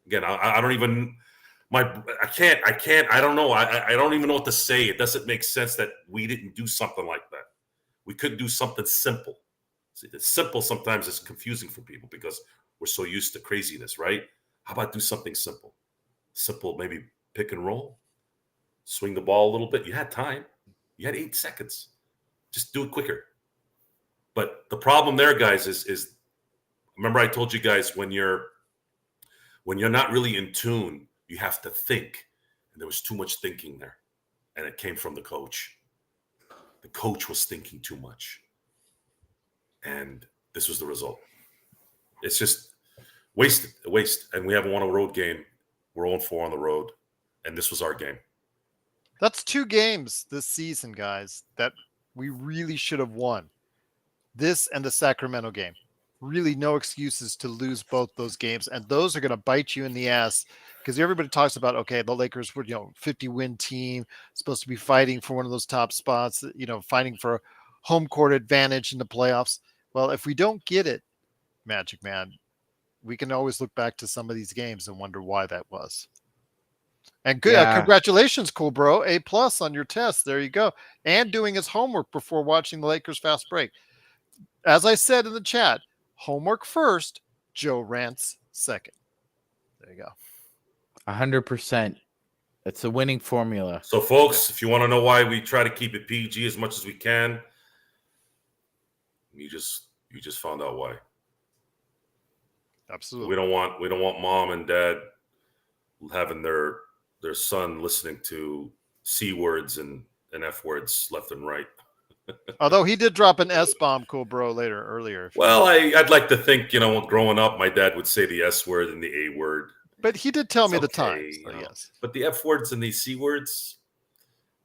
Again, I don't even I don't know. I don't even know what to say. It doesn't make sense that we didn't do something like that. We could do something simple. See, the simple sometimes is confusing for people because we're so used to craziness, right? How about do something simple? Simple, maybe pick and roll, swing the ball a little bit. You had time. You had 8 seconds. Just do it quicker. But the problem there, guys, is remember I told you guys when you're not really in tune You have to think. And there was too much thinking there. And it came from the coach. The coach was thinking too much. And this was the result. It's just wasted, a waste. And we haven't won a road game. We're 0-4 on the road. And this was our game. That's 2 games this season, guys, that we really should have won. This and the Sacramento game. Really no excuses to lose both those games. And those are going to bite you in the ass because everybody talks about, okay, the Lakers were, 50-win team, supposed to be fighting for one of those top spots, fighting for home court advantage in the playoffs. Well, if we don't get it, Magic Man, we can always look back to some of these games and wonder why that was. And good, Yeah. congratulations, cool bro. A+ on your test. There you go. And doing his homework before watching the Lakers fast break. As I said in the chat, homework first, Joe rants second. There you go. 100%. It's a winning formula. So, folks, if you want to know why we try to keep it PG as much as we can, you just found out why. Absolutely. We don't want mom and dad having their son listening to C words and F words left and right. Although he did drop an S-bomb, cool bro, earlier. Well, I'd like to think, growing up, my dad would say the S word and the A word. But he did tell me It's the okay, time. So yes. But the F words and the C words,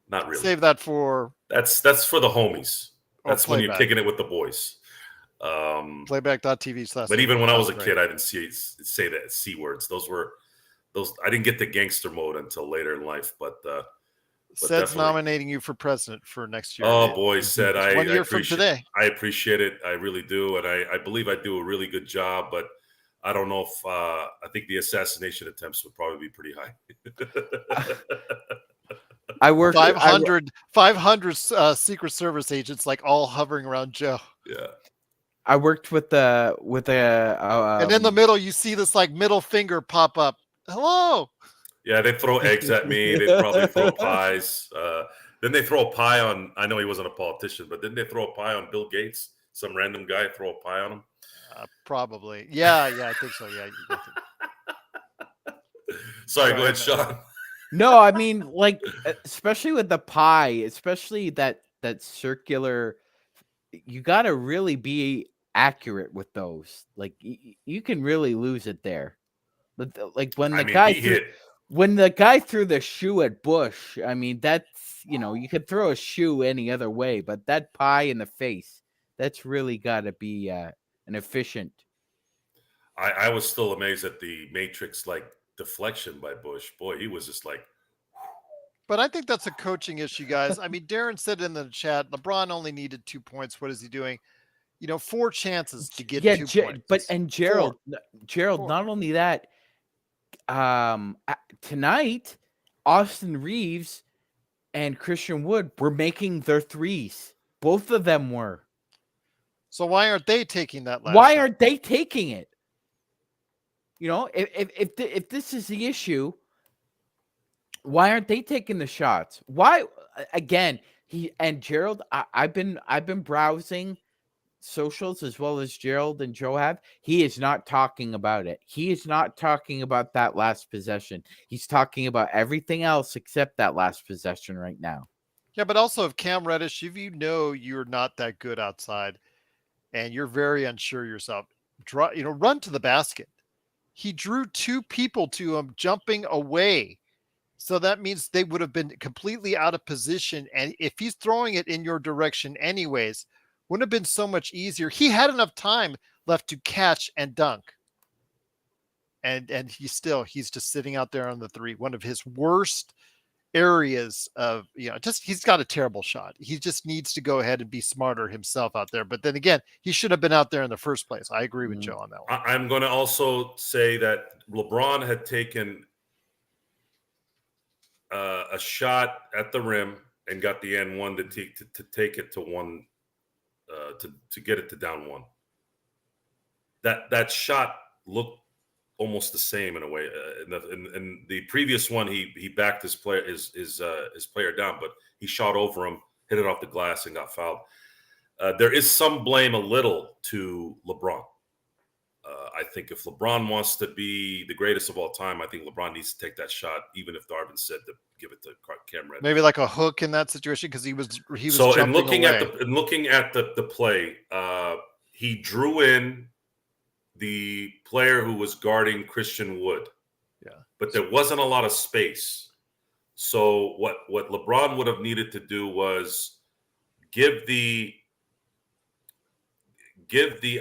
not really. Save that for... That's for the homies. That's when you're kicking it with the boys. Playback.tv/. But even when I was a kid, I didn't say that C words. Those I didn't get the gangster mode until later in life. But Sed's nominating you for president for next year. Oh boy, Sed, I 1 year from today. I appreciate it. I really do, and I believe I do a really good job. But I don't know if I think the assassination attempts would probably be pretty high. I worked 500 Secret Service agents, like all hovering around Joe. Yeah. I worked with a and in the middle, you see this like middle finger pop up. Hello. Yeah, they throw eggs at me. They probably throw pies. Then they throw a pie on. I know he wasn't a politician, but didn't they throw a pie on Bill Gates? Some random guy throw a pie on him. Probably. Yeah, I think so. Yeah. Sorry, go ahead, Sean. No, I mean, like, especially with the pie, especially that circular. You got to really be accurate with those. Like, you can really lose it there. But like when the guy threw the shoe at Bush, I mean, that's, you could throw a shoe any other way, but that pie in the face, that's really got to be an efficient. I was still amazed at the Matrix deflection by Bush. Boy, he was just like. But I think that's a coaching issue, guys. I mean, Darren said in the chat, LeBron only needed 2 points. What is he doing? 4 chances to get 2 points. But Gerald, not only that, tonight, Austin Reeves and Christian Wood were making their threes. Both of them were. So why aren't they taking that last Why shot? aren't they taking it? If this is the issue, why aren't they taking the shots? Why again? Gerald, I've been browsing socials as well as Gerald and Joe have. He is not talking about it. He is not talking about that last possession. He's talking about everything else except that last possession right now. Yeah, but also if Cam Reddish, if you're not that good outside and you're very unsure yourself, run to the basket. He drew 2 people to him jumping away. So that means they would have been completely out of position. And if he's throwing it in your direction anyways, wouldn't have been so much easier. He had enough time left to catch and dunk. And he's just sitting out there on the 3. One of his worst areas of, he's got a terrible shot. He just needs to go ahead and be smarter himself out there. But then again, he should have been out there in the first place. I agree with Joe on that one. I'm going to also say that LeBron had taken a shot at the rim and got the N1 to take it to one, to get it to down 1. That shot looked almost the same in a way. In the previous one, he backed his player down, but he shot over him, hit it off the glass, and got fouled. There is some blame a little to LeBron. I think if LeBron wants to be the greatest of all time, I think LeBron needs to take that shot, even if Darvin said to give it to Cam Reddish. Maybe like a hook in that situation because he was So in jumping looking away. at the play, he drew in the player who was guarding Christian Wood. Yeah. But there wasn't a lot of space. So what LeBron would have needed to do was give the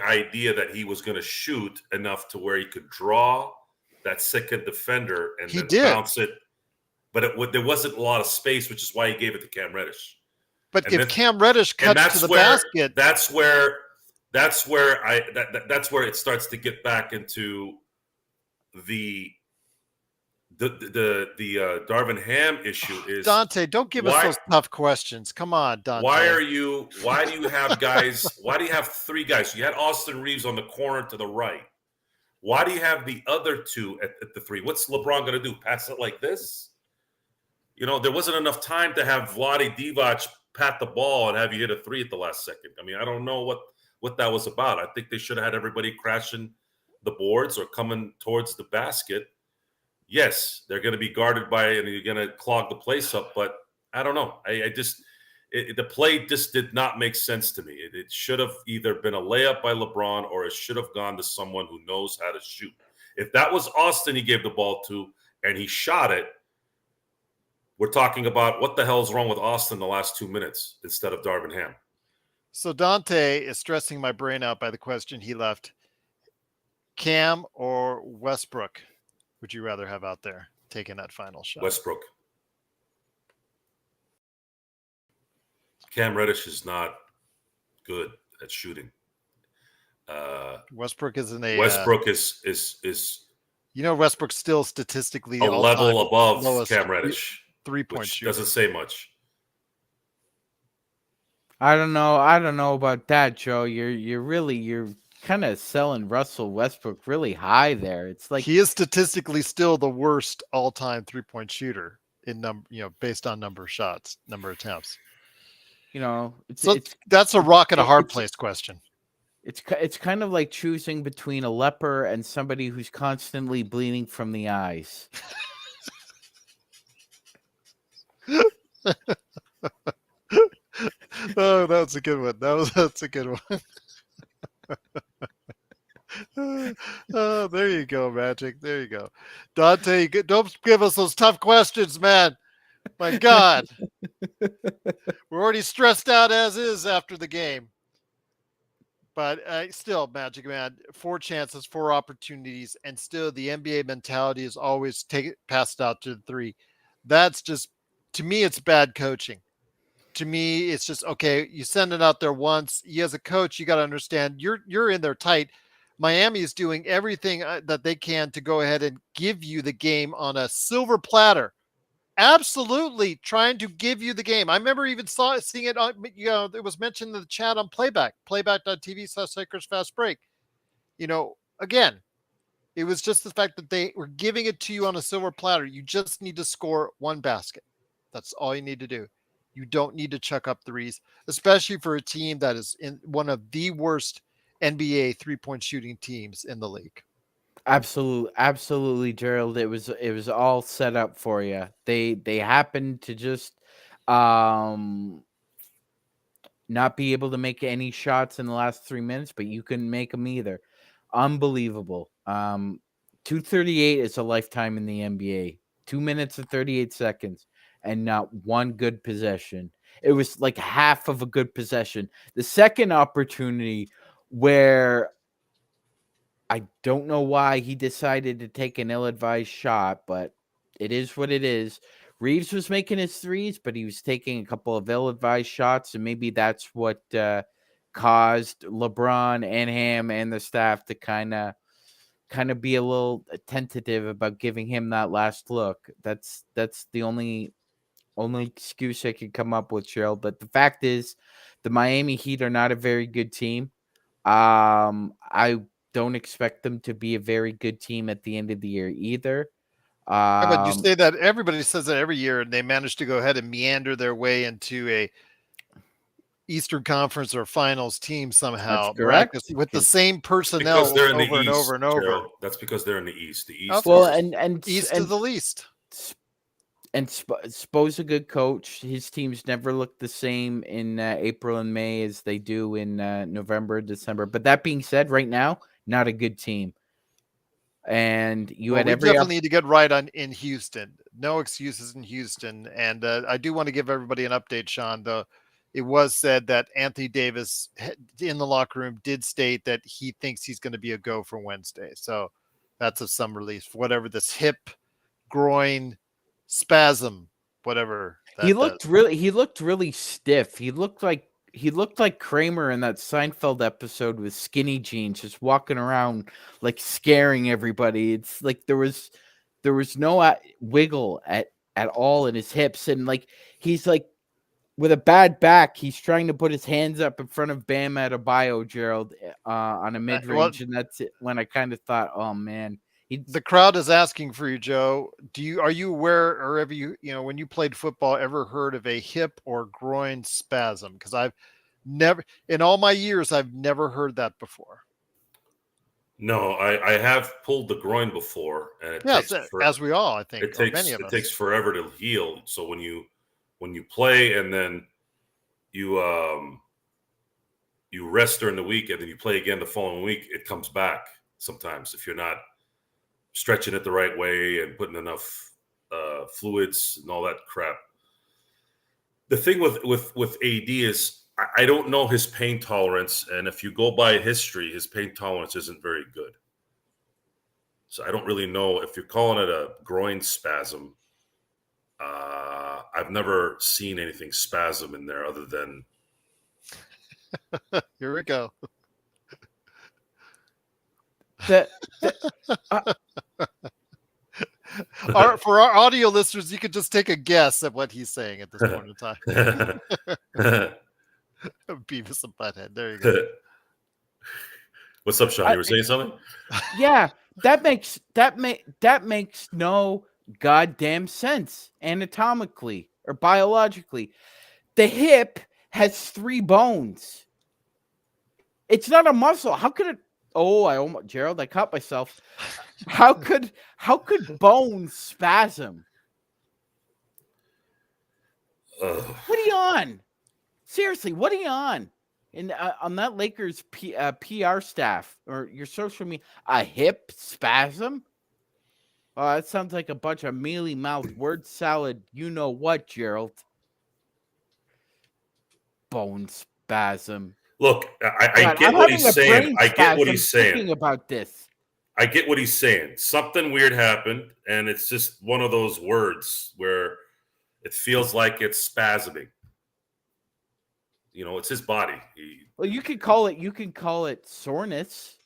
idea that he was going to shoot enough to where he could draw that second defender and then bounce it. But there wasn't a lot of space, which is why he gave it to Cam Reddish. But if Cam Reddish cuts to the basket, that's where it starts to get back into the Darvin Ham issue. Is Dante, don't give us those tough questions. Come on, Dante. Why do you have guys? Why do you have three guys? You had Austin Reeves on the corner to the right. Why do you have the other two at the three? What's LeBron going to do? Pass it like this? There wasn't enough time to have Vlade Divac pat the ball and have you hit a three at the last second. I mean, I don't know what that was about. I think they should have had everybody crashing the boards or coming towards the basket. Yes, they're going to be guarded by and you're going to clog the place up, but I don't know. The play just did not make sense to me. It should have either been a layup by LeBron or it should have gone to someone who knows how to shoot. If that was Austin he gave the ball to and he shot it, we're talking about what the hell is wrong with Austin the last 2 minutes instead of Darvin Ham. So Dante is stressing my brain out by the question he left. Cam or Westbrook would you rather have out there taking that final shot? Westbrook. Cam Reddish is not good at shooting. Westbrook isn't a. Westbrook is. Westbrook's still statistically a level above Cam Reddish. 3-point shooter. Doesn't say much. I don't know about that, Joe. You're kind of selling Russell Westbrook really high there. It's like he is statistically still the worst all-time 3-point shooter in based on number of shots, number of attempts. That's a rock and a hard place question. It's kind of like choosing between a leper and somebody who's constantly bleeding from the eyes. Oh, that's a good one. That's a good one. Oh, there you go, Magic. There you go. Dante, don't give us those tough questions, man. My God. We're already stressed out as is after the game. But still, Magic Man, 4 chances, 4 opportunities, and still the NBA mentality is always pass it out to the 3. That's just, to me, it's bad coaching. To me, it's just, okay, you send it out there once. You as a coach, you got to understand you're in there tight. Miami is doing everything that they can to go ahead and give you the game on a silver platter. Absolutely trying to give you the game. I remember even seeing it on, it was mentioned in the chat on playback.tv/Lakers Fast Break. Again, it was just the fact that they were giving it to you on a silver platter. You just need to score 1 basket. That's all you need to do. You don't need to chuck up threes, especially for a team that is in one of the worst NBA 3-point shooting teams in the league. Absolutely, Gerald. It was all set up for you. They happened to just not be able to make any shots in the last 3 minutes, but you couldn't make them either. Unbelievable. 2:38 is a lifetime in the NBA. 2 minutes and 38 seconds. And not one good possession. It was like half of a good possession. The second opportunity where I don't know why he decided to take an ill-advised shot, but it is what it is. Reeves was making his threes, but he was taking a couple of ill-advised shots, and maybe that's what caused LeBron and Ham and the staff to kind of be a little tentative about giving him that last look. That's the only excuse I could come up with, Cheryl. But the fact is, the Miami Heat are not a very good team. I don't expect them to be a very good team at the end of the year either. But you say that everybody says that every year, and they manage to go ahead and meander their way into Eastern Conference or Finals team somehow. That's correct. With the same Because personnel they're in the over and East, over and over. Gerald. That's because they're in the East. The East. Okay. Well, is, and East to the least. Spo's a good coach. His teams never look the same in April and May as they do in November, December. But that being said, right now, not a good team. And you had we every definitely need to get right in Houston. No excuses in Houston. And I do want to give everybody an update, Sean. It was said that Anthony Davis in the locker room did state that he thinks he's going to be a go for Wednesday. So that's of some relief. Whatever this hip, groin, spasm, whatever. He looked really stiff. He looked like Kramer in that Seinfeld episode with skinny jeans, just walking around like scaring everybody. It's like there was no wiggle at all in his hips, and like he's like with a bad back, he's trying to put his hands up in front of Bam Adebayo, Gerald, on a mid range, and that's it. When I kind of thought, oh man. The crowd is asking for you, Joe. Are you aware, or have you when you played football, ever heard of a hip or groin spasm? Because I've never, in all my years, I've never heard that before. No, I have pulled the groin before, and it takes as we all, I think, it takes forever to heal. So when you play and then you rest during the week and then you play again the following week, it comes back sometimes if you're not stretching it the right way and putting enough fluids and all that crap. The thing with AD is I don't know his pain tolerance, and if you go by history, his pain tolerance isn't very good. So I don't really know if you're calling it a groin spasm. I've never seen anything spasm in there other than. Here we go. For our audio listeners, you could just take a guess at what he's saying at this point in time. Beavis and Butthead. There you go. What's up, Sean? You were saying something? Yeah, that makes no goddamn sense anatomically or biologically. The hip has 3 bones. It's not a muscle. How could it? Oh, Gerald, I caught myself. How could bones spasm? What are you on? Seriously, what are you on? And on that Lakers PR staff or your social media, a hip spasm? Oh, that sounds like a bunch of mealy-mouthed word salad. You know what, Gerald? Bone spasm. Look, I get what he's saying. I get what he's saying. Thinking about this. I get what he's saying. Something weird happened, and it's just one of those words where it feels like it's spasming. It's his body. Well, you can call it soreness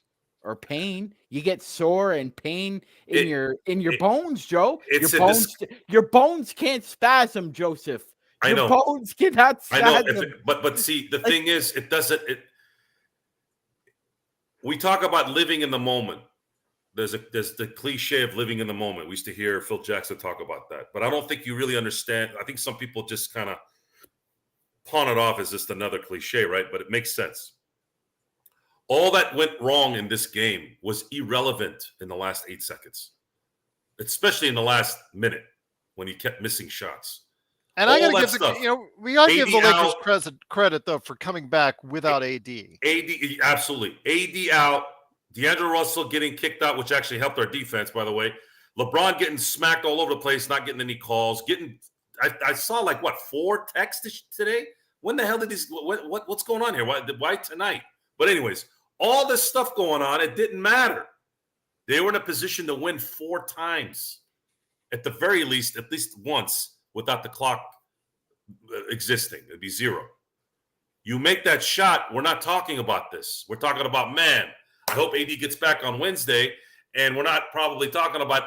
or pain. You get sore and pain in your bones, Joe. Your bones can't spasm, Joseph. Your bones cannot spasm. I know, but see, the thing is, it doesn't. We talk about living in the moment. There's the cliche of living in the moment. We used to hear Phil Jackson talk about that, but I don't think you really understand. I think some people just kind of pawn it off as just another cliche, right? But it makes sense. All that went wrong in this game was irrelevant in the last 8 seconds, especially in the last minute when he kept missing shots. And I got to give we got to give the Lakers credit though for coming back without AD. Absolutely. AD out. D'Angelo Russell getting kicked out, which actually helped our defense, by the way. LeBron getting smacked all over the place, not getting any calls. I saw 4 texts today. When the hell did these? What's going on here? Why tonight? But anyways, all this stuff going on, it didn't matter. They were in a position to win 4 times, at the very least, at least once, without the clock existing. It'd be 0. You make that shot, we're not talking about this. We're talking about, man, I hope AD gets back on Wednesday, and we're not probably talking about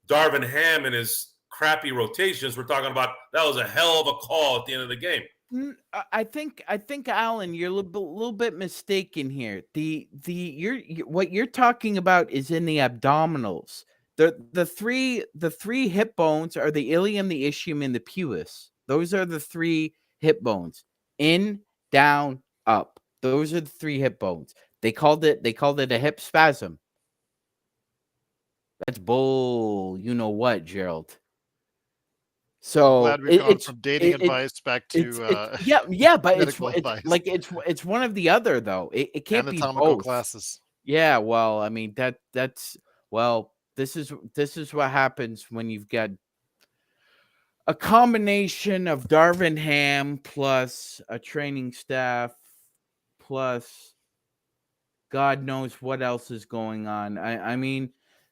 Darvin Ham and his crappy rotations. We're talking about that was a hell of a call at the end of the game. I think Alan, you're a little bit mistaken here. What you're talking about is in the abdominals. The three hip bones are the ilium, the ischium, and the pubis. Those are the 3 hip bones in down, up. Those are the 3 hip bones. They called it a hip spasm. That's bull. You know what, Gerald? I'm So glad we've gone from dating it, advice back to yeah, but medical advice. it's one of the other though. It can't be Anatomical both. classes. Yeah, well, I mean that's well, this is what happens when you've got a combination of Darvin Ham plus a training staff plus God knows what else is going on. I mean,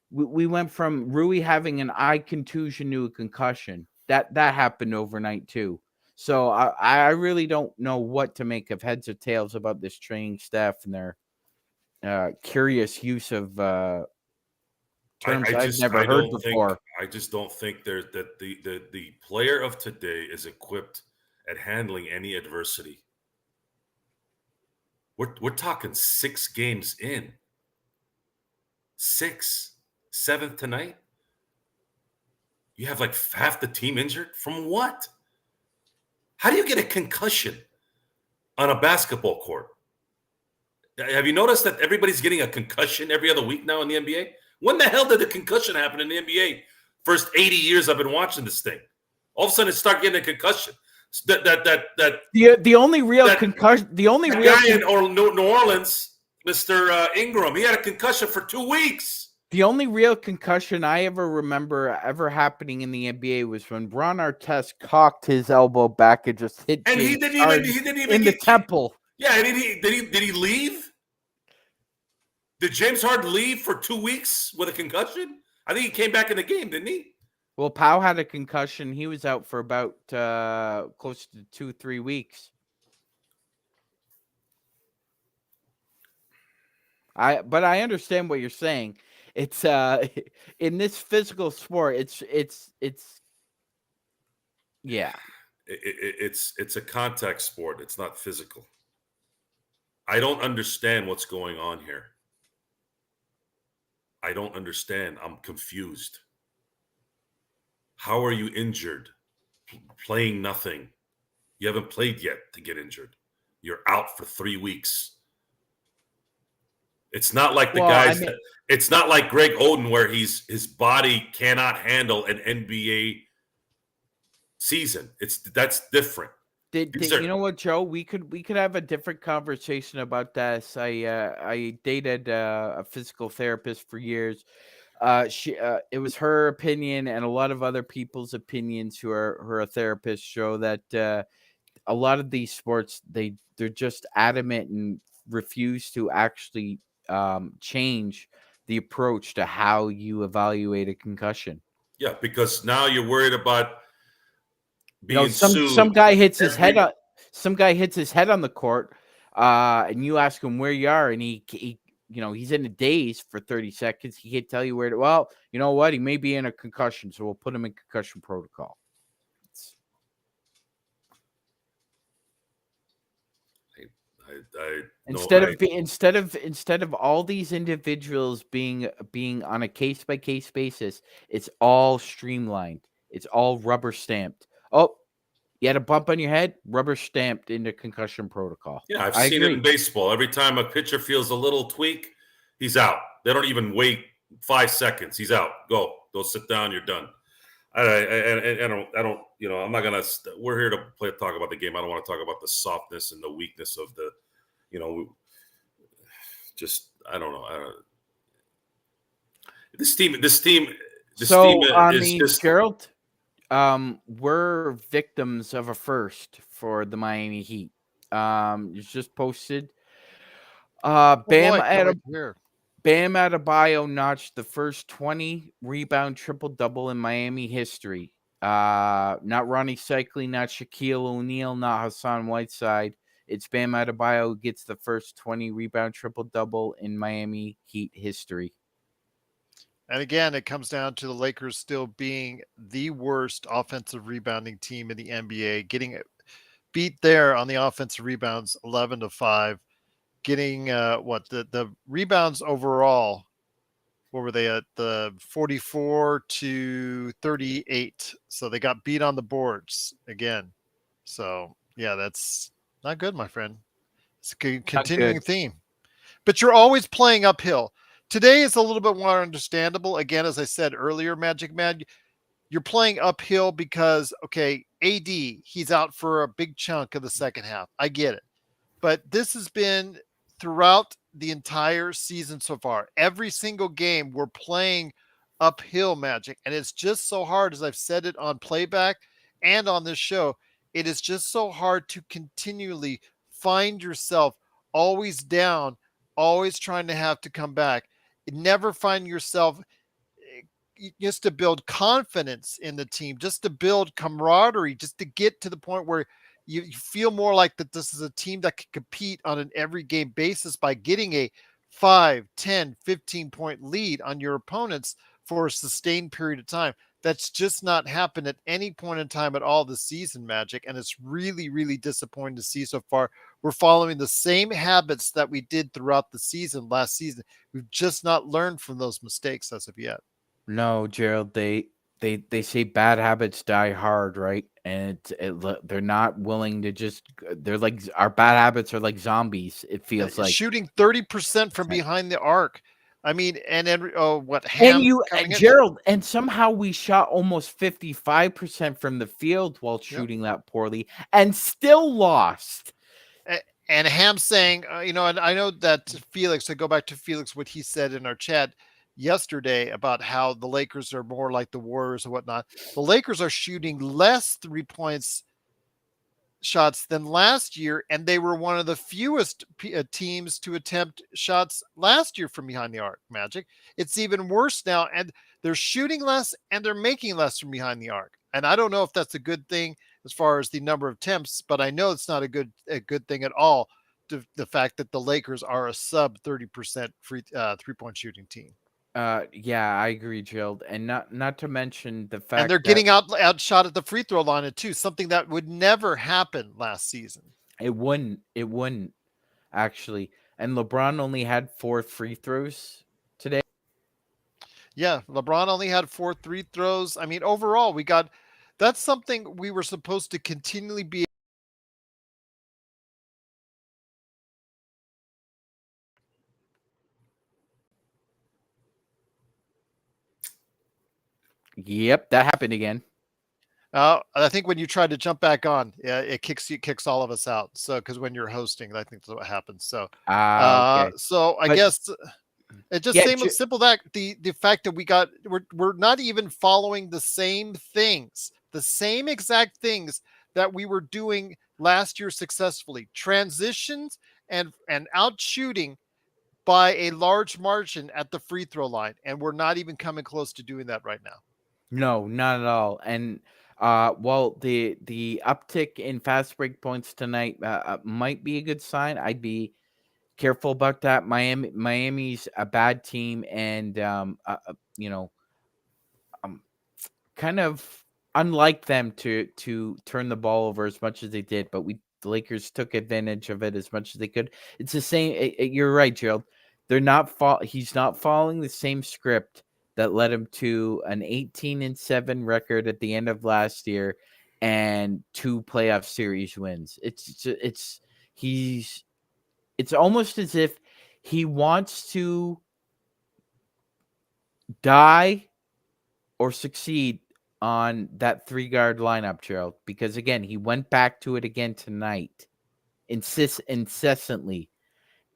we went from Rui having an eye contusion to a concussion. That happened overnight too. So I really don't know what to make of heads or tails about this training staff and their curious use of terms I've never heard before. I just don't think that the player of today is equipped at handling any adversity. We're talking 6 games in. 6, 7th tonight. You have like half the team injured from what? How do you get a concussion on a basketball court? Have you noticed that everybody's getting a concussion every other week now in the NBA? When the hell did the concussion happen in the NBA? First 80 years I've been watching this thing. All of a sudden, it start getting a concussion. The only real concussion, the only real guy in New Orleans, Mr. Ingram, he had a concussion for 2 weeks. The only real concussion I ever remember ever happening in the NBA was when Ron Artest cocked his elbow back and just hit. And he didn't even in the temple. Yeah, did he leave? Did James Harden leave for 2 weeks with a concussion? I think he came back in the game, didn't he? Well, Powell had a concussion. He was out for about close to 2-3 weeks. But I understand what you're saying. It's in this physical sport, it's yeah. It's a contact sport. It's not physical. I don't understand what's going on here. I don't understand. I'm confused. How are you injured? Playing nothing. You haven't played yet to get injured. You're out for 3 weeks. It's not like it's not like Greg Oden where his body cannot handle an NBA season. That's different. You know what, Joe? We could have a different conversation about this. I dated a physical therapist for years. It was her opinion and a lot of other people's opinions who are therapists show that a lot of these sports they're just adamant and refuse to actually change the approach to how you evaluate a concussion. Yeah, because now you're worried about being sued. Some guy hits his head on the court, and you ask him where you are, and he he's in a daze for 30 seconds. He can't tell you where to. Well, you know what? He may be in a concussion, so we'll put him in concussion protocol. Instead of all these individuals being on a case by case basis, it's all streamlined. It's all rubber stamped. Oh, you had a bump on your head, rubber stamped into concussion protocol. Yeah, I've seen it in baseball. Every time a pitcher feels a little tweak, he's out. They don't even wait 5 seconds. He's out. Go sit down. You're done. I don't. I'm not gonna. We're here to talk about the game. I don't want to talk about the softness and the weakness of the. Just I don't know. This team. Gerald, we're victims of a first for the Miami Heat. It's just posted. Bam Adebayo notched the first 20 rebound triple-double in Miami history. Not Ronnie Cycli, not Shaquille O'Neal, not Hassan Whiteside. It's Bam Adebayo who gets the first 20 rebound triple-double in Miami Heat history. And again, it comes down to the Lakers still being the worst offensive rebounding team in the NBA, getting beat there on the offensive rebounds 11-5. Getting the rebounds overall, what were they at? The 44-38. So they got beat on the boards again. So yeah, that's Not good, my friend. It's a Not continuing good. theme. But you're always playing uphill. Today is a little bit more understandable. Again, as I said earlier, Magic Man, you're playing uphill because, okay, AD, he's out for a big chunk of the second half. I get it. But this has been throughout the entire season so far. Every single game we're playing uphill, Magic, and it's just so hard, as I've said it on playback and on this show. It is just so hard to continually find yourself always down, always trying to have to come back. Never find yourself just to build confidence in the team, just to build camaraderie, just to get to the point where you feel more like that this is a team that can compete on an every game basis by getting a 5, 10, 15 point lead on your opponents for a sustained period of time. That's just not happened at any point in time at all this season, Magic. And it's really, really disappointing to see so far. We're following the same habits that we did throughout the season last season. We've just not learned from those mistakes as of yet. No, Gerald, they say bad habits die hard, right? And they're not willing to just. They're like our bad habits are like zombies. It feels like. Shooting 30% from behind the arc. I mean, and then what And Ham coming in? Gerald, and somehow we shot almost 55% from the field while Yep. shooting that poorly, and still lost. And Ham saying, and I know that Felix. I go back to Felix what he said in our chat yesterday about how the Lakers are more like the Warriors and whatnot. The Lakers are shooting less 3 points shots than last year, and they were one of the fewest teams to attempt shots last year from behind the arc. Magic. It's even worse now, and they're shooting less and they're making less from behind the arc. And I don't know if that's a good thing as far as the number of attempts, but I know it's not a good thing at all. The fact that the Lakers are a sub 30% free 3 point shooting team. Yeah, I agree, Gerald, and not to mention the And they're fact that getting outshot at the free throw line too, something that would never happen last season. it wouldn't actually. And LeBron only had 4 free throws today. Yeah, LeBron only had 4 free throws. I mean, overall, we got that's something we were supposed to continually be. Yep, that happened again. I think when you try to jump back on, it kicks all of us out. So because when you're hosting, I think that's what happens. So, Okay. so I But guess it just yeah, simple that the fact that we're not even following the same things, the same exact things that we were doing last year successfully. Transitions and out shooting by a large margin at the free throw line, and we're not even coming close to doing that right now. no, not at all. And well, the uptick in fast break points tonight might be a good sign. I'd be careful about that. Miami's a bad team, and you know, um, kind of unlike them to turn the ball over as much as they did. But the Lakers took advantage of it as much as they could. It's the same. You're right, Gerald. They're not He's not following the same script that led him to an 18-7 record at the end of last year and 2 playoff series wins. It's almost as if he wants to die or succeed on that 3 guard lineup, Gerald, because again, he went back to it again tonight, incessantly,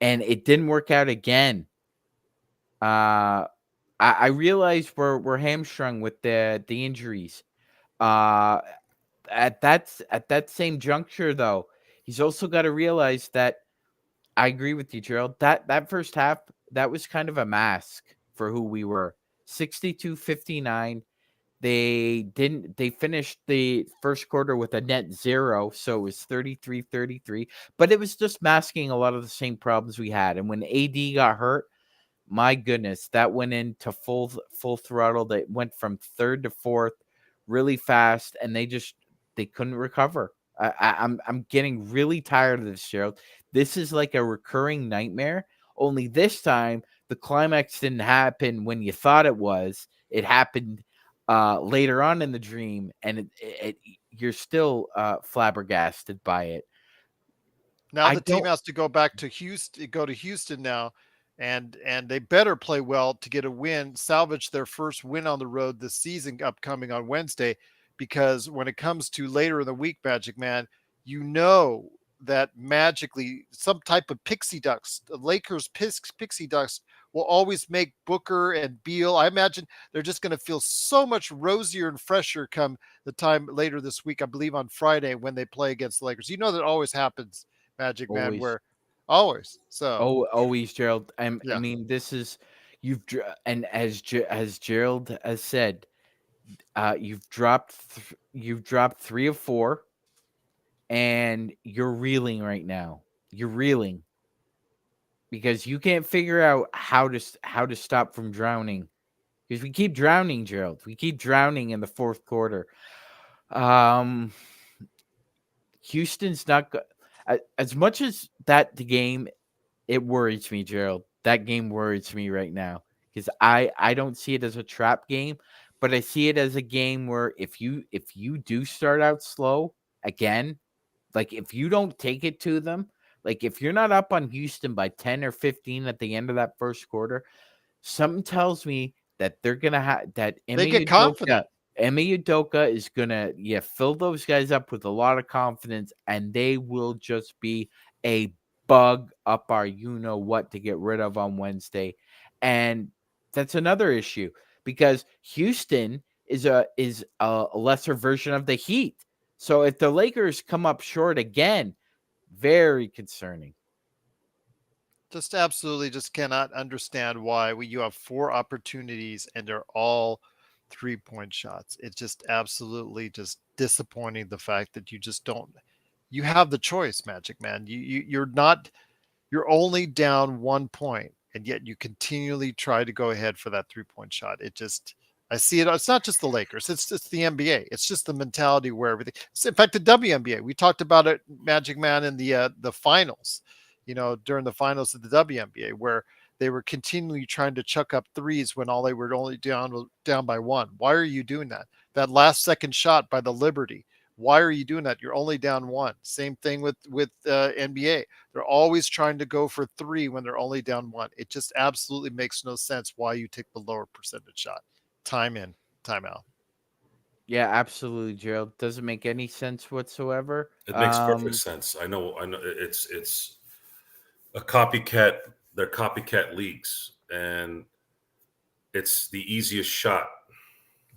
and it didn't work out again. I realize we're hamstrung with the injuries. Uh, at that same juncture, though, he's also got to realize that I agree with you, Gerald. That first half, that was kind of a mask for who we were. 62-59. They finished the first quarter with a net 0, so it was 33-33, but it was just masking a lot of the same problems we had. And when AD got hurt, my goodness, that went into full throttle. They went from third to fourth really fast, and they couldn't recover. I'm getting really tired of this, Gerald. This is like a recurring nightmare. Only this time, the climax didn't happen when you thought it was. It happened later on in the dream, and you're still flabbergasted by it. Now the team has to go back to Houston now, and they better play well to get a win, salvage their first win on the road this season upcoming on Wednesday, because when it comes to later in the week, Magic Man, you know that magically some type of pixie dust, the Lakers pixie dust will always make Booker and Beal. I imagine they're just going to feel so much rosier and fresher come the time later this week, I believe on Friday when they play against the Lakers. You know that always happens, Magic Man, always. where always. So Oh, always, Gerald. I yeah, mean, this is and as Gerald has said, you've dropped 3 of 4, and you're reeling right now. You're reeling because you can't figure out how to stop from drowning. Because we keep drowning, Gerald. We keep drowning in the fourth quarter. Houston's not as much as the game. It worries me, Gerald. That game worries me right now because I don't see it as a trap game, but I see it as a game where if you do start out slow again, like if you don't take it to them, like if you're not up on Houston by 10 or 15 at the end of that first quarter, something tells me that they're gonna have that they get confident. Ime Udoka is gonna fill those guys up with a lot of confidence, and they will just be a bug up our what to get rid of on Wednesday. And that's another issue because Houston is a lesser version of the Heat. So if the Lakers come up short again, very concerning. Just absolutely just cannot understand why you have 4 opportunities and they're all 3-point shots. It's just absolutely just disappointing the fact that you just don't. You have the choice, Magic Man. You're only down 1 point, and yet you continually try to go ahead for that 3-point shot. It just, I see it. It's not just the Lakers. It's just the NBA. It's just the mentality where everything. In fact, the WNBA. We talked about it, Magic Man, in the finals. During the finals of the WNBA, where they were continually trying to chuck up threes when all they were only down by 1. Why are you doing that? That last second shot by the Liberty. Why are you doing that? You're only down 1. Same thing with NBA. They're always trying to go for 3 when they're only down 1. It just absolutely makes no sense why you take the lower percentage shot. Time in, time out. Yeah, absolutely, Gerald. Doesn't make any sense whatsoever. It makes perfect sense. I know. It's a copycat. They're copycat leagues, and it's the easiest shot.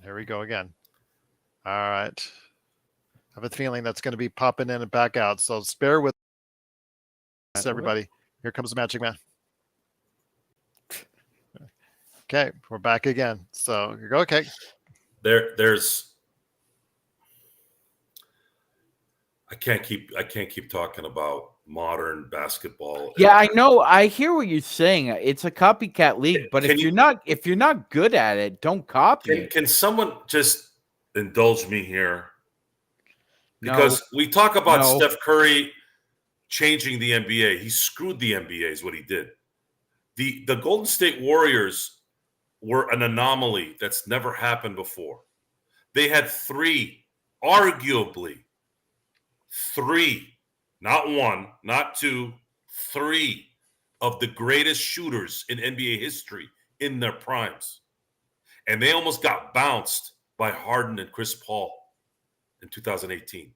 Here we go again. All right. I have a feeling that's going to be popping in and back out. So spare with us, everybody. Here comes the Magic Man. Okay, we're back again. So you go. Okay. There's. I can't keep talking about modern basketball. Yeah, I know. I hear what you're saying. It's a copycat league, but if you're not good at it, don't copy it. Can someone just indulge me here? Because we talk about Steph Curry changing the NBA. He screwed the NBA is what he did. The Golden State Warriors were an anomaly that's never happened before. They had 3, arguably 3, not 1, not 2, 3 of the greatest shooters in NBA history in their primes. And they almost got bounced by Harden and Chris Paul in 2018.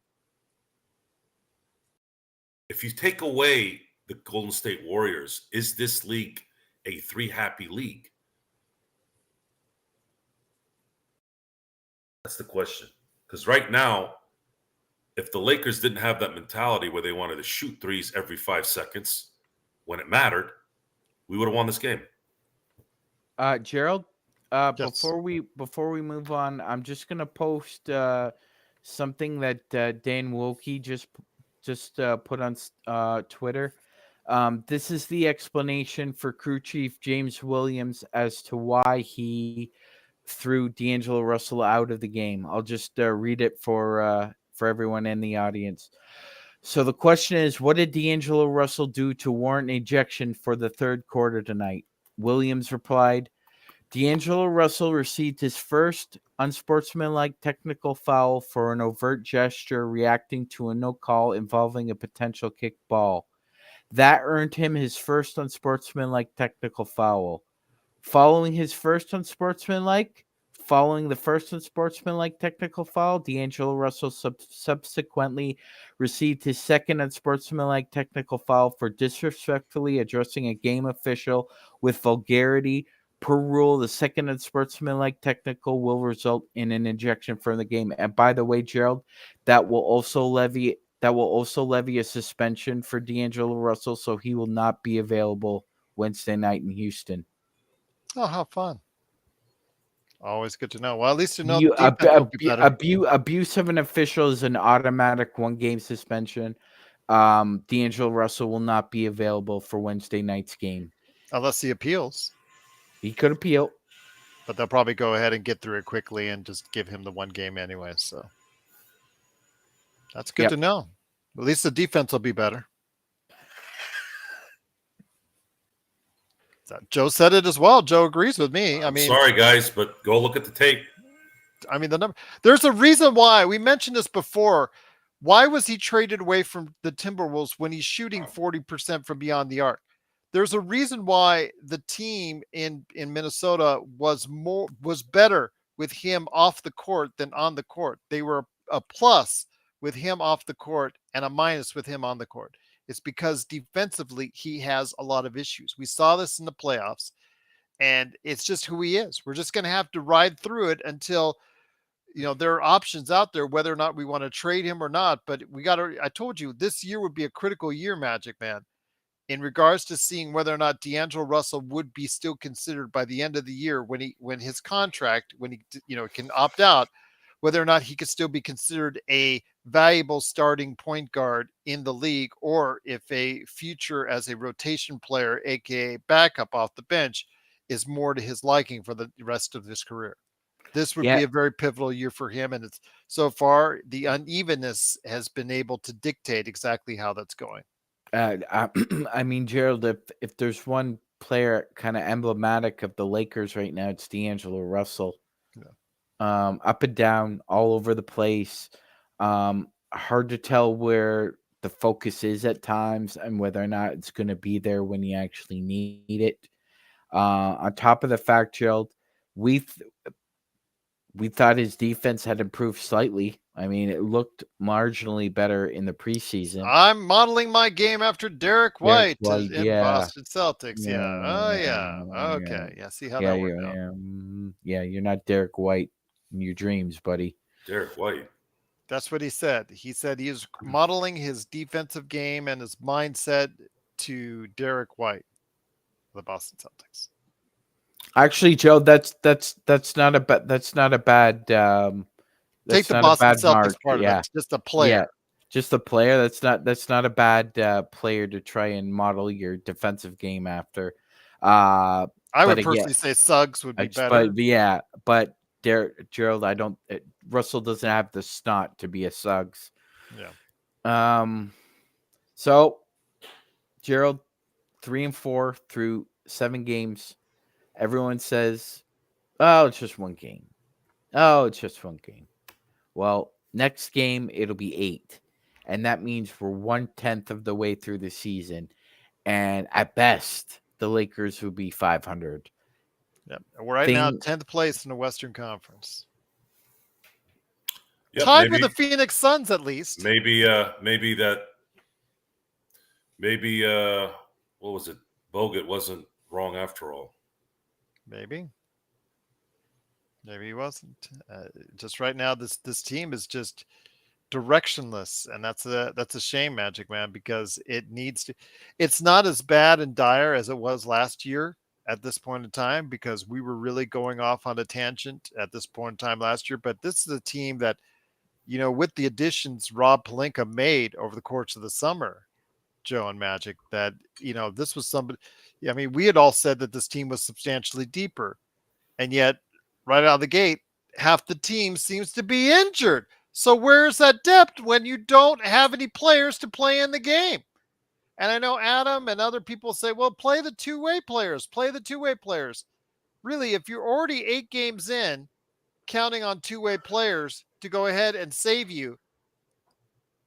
If you take away the Golden State Warriors, is this league a 3-happy league? That's the question. Because right now, if the Lakers didn't have that mentality where they wanted to shoot threes every 5 seconds when it mattered, we would have won this game. Gerald, Yes. before we move on, I'm just gonna post something that Dan Wilkie just put on Twitter. This is the explanation for crew chief James Williams as to why he threw D'Angelo Russell out of the game. I'll just read it for everyone in the audience. So the question is, what did D'Angelo Russell do to warrant ejection for the third quarter tonight? Williams replied, D'Angelo Russell received his first unsportsmanlike technical foul for an overt gesture reacting to a no call involving a potential kick ball. That earned him his first unsportsmanlike technical foul. Following his first unsportsmanlike, Following the first unsportsmanlike technical foul, D'Angelo Russell subsequently received his second unsportsmanlike technical foul for disrespectfully addressing a game official with vulgarity. Per rule, the second unsportsmanlike technical will result in an ejection from the game. And by the way, Gerald, that will also levy a suspension for D'Angelo Russell, so he will not be available Wednesday night in Houston. Oh, how fun. Always good to know. Well, at least you know You the defense will be better. abuse of an official is an automatic 1-game suspension. D'Angelo Russell will not be available for Wednesday night's game. Unless he appeals. He could appeal. But they'll probably go ahead and get through it quickly and just give him the 1 game anyway. So that's good to know. At least the defense will be better. Joe said it as well. Joe agrees with me. I'm sorry, guys, but go look at the tape. I mean, the number. There's a reason why. We mentioned this before. Why was he traded away from the Timberwolves when he's shooting 40% from beyond the arc? There's a reason why the team in Minnesota was better with him off the court than on the court. They were a plus with him off the court and a minus with him on the court. It's because defensively he has a lot of issues. We saw this in the playoffs, and it's just who he is. We're just going to have to ride through it until there are options out there, whether or not we want to trade him or not. But I told you this year would be a critical year, Magic Man, in regards to seeing whether or not D'Angelo Russell would be still considered by the end of the year when his contract, when he can opt out, whether or not he could still be considered a valuable starting point guard in the league, or if a future as a rotation player, aka backup off the bench, is more to his liking for the rest of his career. This would be a very pivotal year for him, and it's so far the unevenness has been able to dictate exactly how that's going. I mean, Gerald, if there's one player kind of emblematic of the Lakers right now, it's D'Angelo Russell. Yeah. Up and down, all over the place. Hard to tell where the focus is at times and whether or not it's going to be there when you actually need it. On top of the fact, Gerald, we thought his defense had improved slightly. I mean, it looked marginally better in the preseason. I'm modeling my game after Derek White in Boston Celtics. Yeah. Oh, yeah. Okay. Yeah. See how that worked out. Yeah, you're not Derek White in your dreams, buddy. Derek White. That's what he said. He said he is modeling his defensive game and his mindset to Derek White, the Boston Celtics. Actually, Joe, that's not a bad take the Boston Celtics part of it. Just a player. Yeah, just a player. That's not a bad player to try and model your defensive game after. I would personally say Suggs would be better. But Gerald, Russell doesn't have the snot to be a Suggs. Yeah. So Gerald, 3-4 through 7 games. Everyone says, "Oh, it's just 1 game. Oh, it's just 1 game." Well, next game it'll be 8, and that means we're 1/10 of the way through the season, and at best, the Lakers will be 500. Yep. We're now 10th place in the Western Conference. Yep, tied with the Phoenix Suns, at least. Maybe what was it? Bogut wasn't wrong after all. Maybe he wasn't. Just right now, this team is just directionless, and that's a shame, Magic Man, because it needs to. It's not as bad and dire as it was last year at this point in time, because we were really going off on a tangent at this point in time last year. But this is a team that, with the additions Rob Pelinka made over the course of the summer, Joe and Magic, that this was somebody. I mean, we had all said that this team was substantially deeper, and yet right out of the gate, half the team seems to be injured. So where's that depth when you don't have any players to play in the game? And I know Adam and other people say, well, play the two-way players. Really, if you're already 8 games in, counting on two-way players to go ahead and save you,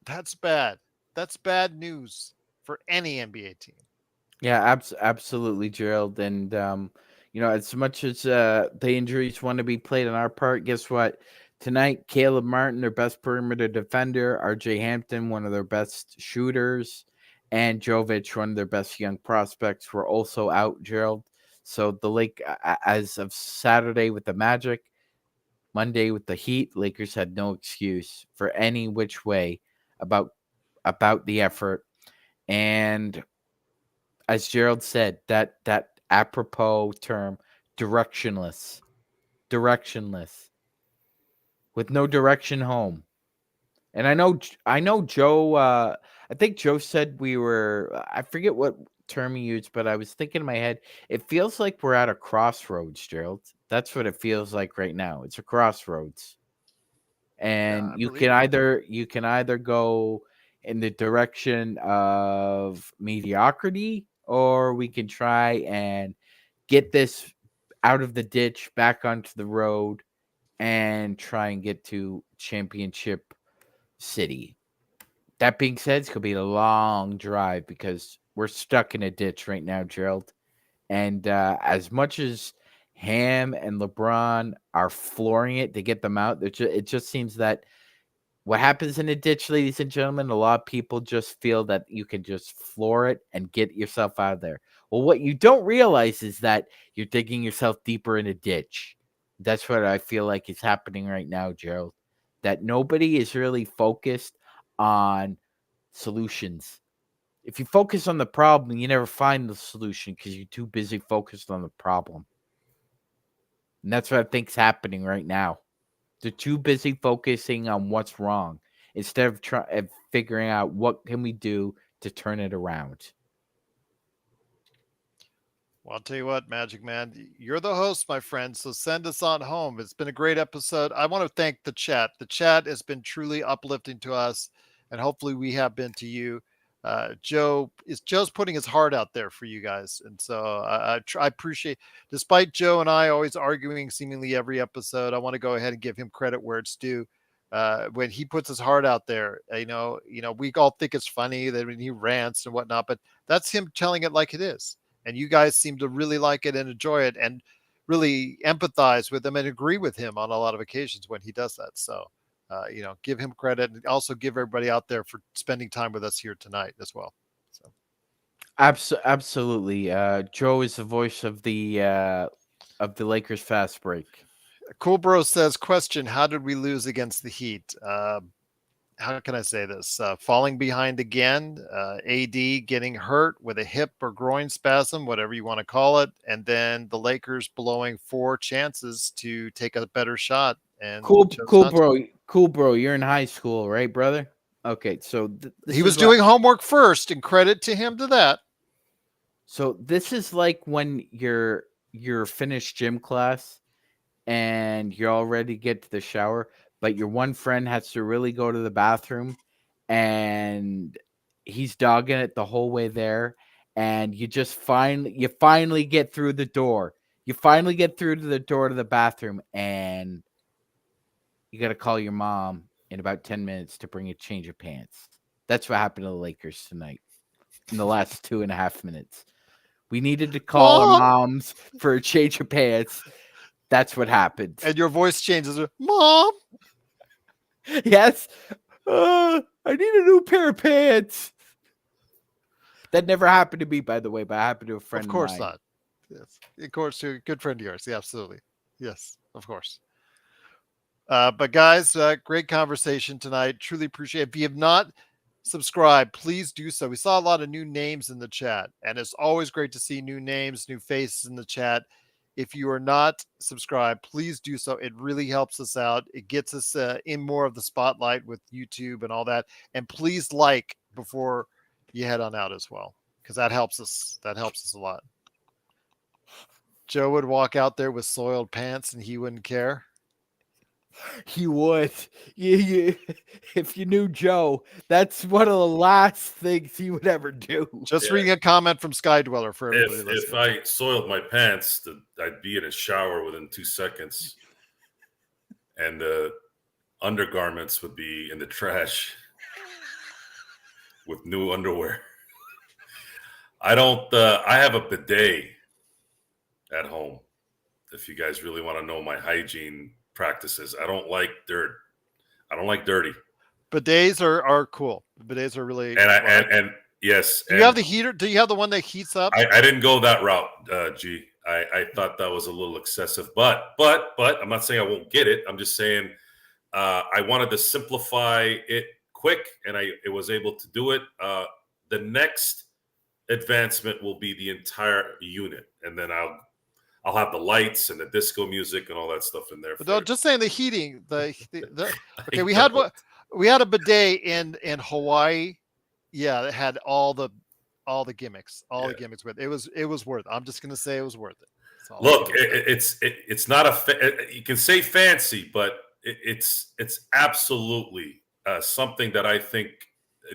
that's bad. That's bad news for any NBA team. Yeah, absolutely, Gerald. And as much as the injuries want to be played on our part, guess what? Tonight, Caleb Martin, their best perimeter defender, RJ Hampton, one of their best shooters, and Jovic, one of their best young prospects, were also out, Gerald. So the as of Saturday with the Magic, Monday with the Heat, Lakers had no excuse for any which way about the effort. And as Gerald said, that apropos term, directionless, with no direction home. And I know Joe. I think Joe said we were. I forget what term he used, but I was thinking in my head. It feels like we're at a crossroads, Gerald. That's what it feels like right now. It's a crossroads, and I you believe can either go in the direction of mediocrity, or we can try and get this out of the ditch, back onto the road, and try and get to championship city. That being said, it's going to be a long drive because we're stuck in a ditch right now, Gerald. And as much as Ham and LeBron are flooring it to get them out, it just seems that what happens in a ditch, ladies and gentlemen, a lot of people just feel that you can just floor it and get yourself out of there. Well, what you don't realize is that you're digging yourself deeper in a ditch. That's what I feel like is happening right now, Gerald. That nobody is really focused on solutions. If you focus on the problem, you never find the solution because you're too busy focused on the problem. And that's what I think's happening right now. They're too busy focusing on what's wrong instead of figuring out what can we do to turn it around. Well, I'll tell you what, Magic Man, you're the host, my friend. So send us on home. It's been a great episode. I want to thank the chat. The chat has been truly uplifting to us, and hopefully we have been to you. Joe's putting his heart out there for you guys, and so I appreciate. Despite Joe and I always arguing seemingly every episode, I want to go ahead and give him credit where it's due. When he puts his heart out there, we all think it's funny that when he rants and whatnot, but that's him telling it like it is. And you guys seem to really like it and enjoy it and really empathize with him and agree with him on a lot of occasions when he does that. So, give him credit and also give everybody out there for spending time with us here tonight as well. So, Absolutely. Joe is the voice of the Lakers fast break. Cool Bro says, question, how did we lose against the Heat? How can I say this? Falling behind again, AD getting hurt with a hip or groin spasm, whatever you want to call it, and then the Lakers blowing 4 chances to take a better shot. And Cool, bro. You're in high school, right, brother? Okay, so he was doing homework first, and credit to him to that. So this is like when you're finished gym class and you're all ready to get to the shower, but your one friend has to really go to the bathroom and he's dogging it the whole way there, and you finally get through the door. You finally get through to the door to the bathroom, and you got to call your mom in about 10 minutes to bring a change of pants. That's what happened to the Lakers tonight in the last 2.5 minutes. We needed to call our moms for a change of pants. That's what happened. And your voice changes. Mom! Yes. I need a new pair of pants. That never happened to me, by the way, but it happened to a friend of mine. Of course not. Yes. Of course, to a good friend of yours. Yeah, absolutely. Yes, of course. But guys, great conversation tonight. Truly appreciate it. If you have not subscribed, please do so. We saw a lot of new names in the chat, and it's always great to see new names, new faces in the chat. If you are not subscribed, please do so. It really helps us out. It gets us in more of the spotlight with YouTube and all that. And please like before you head on out as well, because that helps us. That helps us a lot. Joe would walk out there with soiled pants and he wouldn't care. He would. If you knew Joe, that's one of the last things he would ever do. Just reading a comment from Skydweller for everybody listening. If I soiled my pants, I'd be in a shower within 2 seconds, and the undergarments would be in the trash with new underwear. I don't. I have a bidet at home. If you guys really want to know my hygiene practices, I don't like dirt. I don't like dirty. Bidets are cool. Bidets are really. And yes. Do you have the heater? Do you have the one that heats up? I didn't go that route, G. I thought that was a little excessive, but I'm not saying I won't get it. I'm just saying I wanted to simplify it quick, and I was able to do it. The next advancement will be the entire unit, and then I'll have the lights and the disco music and all that stuff in there. But just saying the heating. Okay, we had a bidet in Hawaii. Yeah, it had all the gimmicks, the gimmicks with it. It was worth it. I'm just gonna say it was worth it. Look, it's not you can say fancy, but it's absolutely something that I think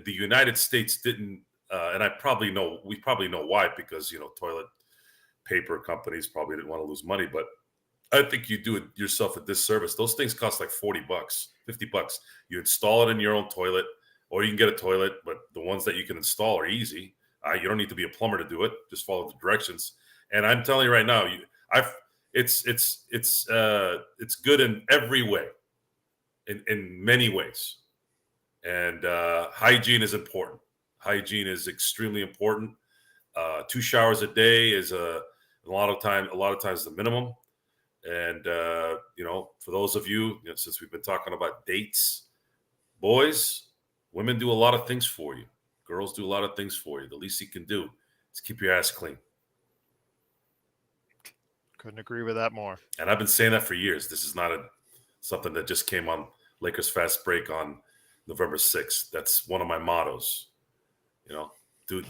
the United States didn't, and we probably know why, because toilet paper companies probably didn't want to lose money, but I think you do it yourself a disservice. Those things cost like $40, $50. You install it in your own toilet, or you can get a toilet, but the ones that you can install are easy. You don't need to be a plumber to do it. Just follow the directions. And I'm telling you right now, it's good in every way, in many ways. And hygiene is important. Hygiene is extremely important. 2 showers a day is a lot of times the minimum. And for those of you, since we've been talking about dates, boys, women do a lot of things for you. Girls do a lot of things for you. The least you can do is keep your ass clean. Couldn't agree with that more. And I've been saying that for years. This is not something that just came on Lakers Fast Break on November 6th. That's one of my mottos. Do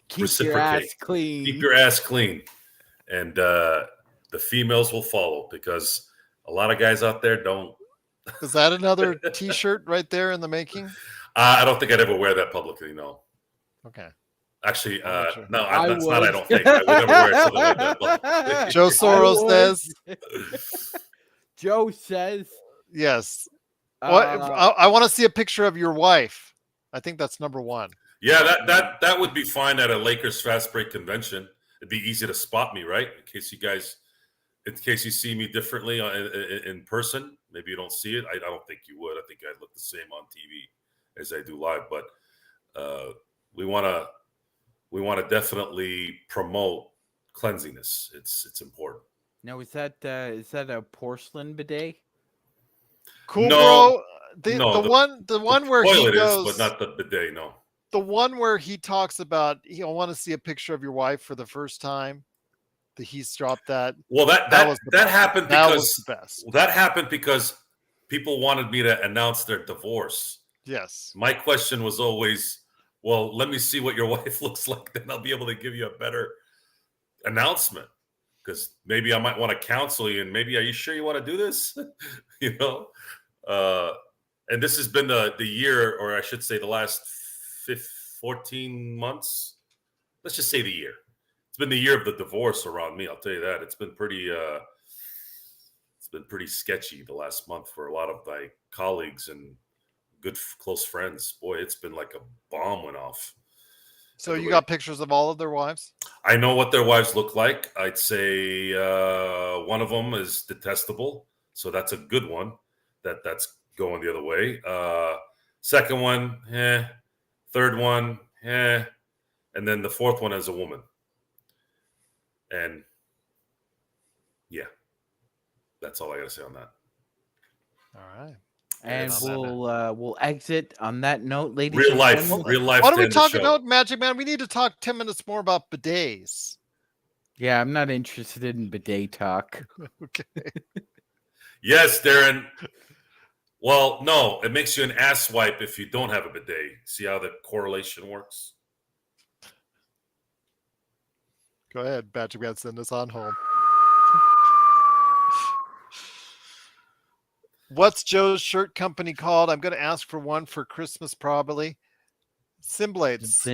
keep reciprocate. Your ass clean. Keep your ass clean. And the females will follow, because a lot of guys out there don't. Is that another T-shirt right there in the making? I don't think I'd ever wear that publicly, no. Okay. Actually, sure. no, that's not. I don't think I would never wear something like that publicly. Joe Soros says. Joe says. Yes. I want to see a picture of your wife. I think that's number one. Yeah, that would be fine at a Lakers Fast Break convention. It'd be easy to spot me, right? In case you see me differently in person, maybe you don't see it. I don't think you would. I think I'd look the same on TV as I do live. But we want to definitely promote cleanliness. It's important. Now, is that a porcelain bidet? Cool, No, bro. The one where he goes, but not the bidet. No. The one where he talks about he'll want to see a picture of your wife for the first time. He's dropped that. Well, that happened because that was the best. That happened because people wanted me to announce their divorce. Yes. My question was always, well, let me see what your wife looks like, then I'll be able to give you a better announcement. Because maybe I might want to counsel you, and maybe, are you sure you want to do this? And this has been the year, or I should say the last 14 months. Let's just say the year. It's been the year of the divorce around me. I'll tell you that. It's been pretty sketchy the last month for a lot of my colleagues and good close friends. Boy, it's been like a bomb went off. So you got pictures of all of their wives? I know what their wives look like. I'd say one of them is detestable, so that's a good one. That's going the other way. Second one, Third one, and then the fourth one is a woman. And yeah, that's all I got to say on that. All right. And we'll exit on that note, ladies. Real life. Why don't we talk about Magic Man? We need to talk 10 minutes more about bidets. Yeah, I'm not interested in bidet talk. Okay. Yes, Darren. Well, no, it makes you an ass wipe if you don't have a bidet. See how the correlation works? Go ahead, Magic Man, send us on home. What's Joe's shirt company called? I'm going to ask for one for Christmas, probably. Simblades.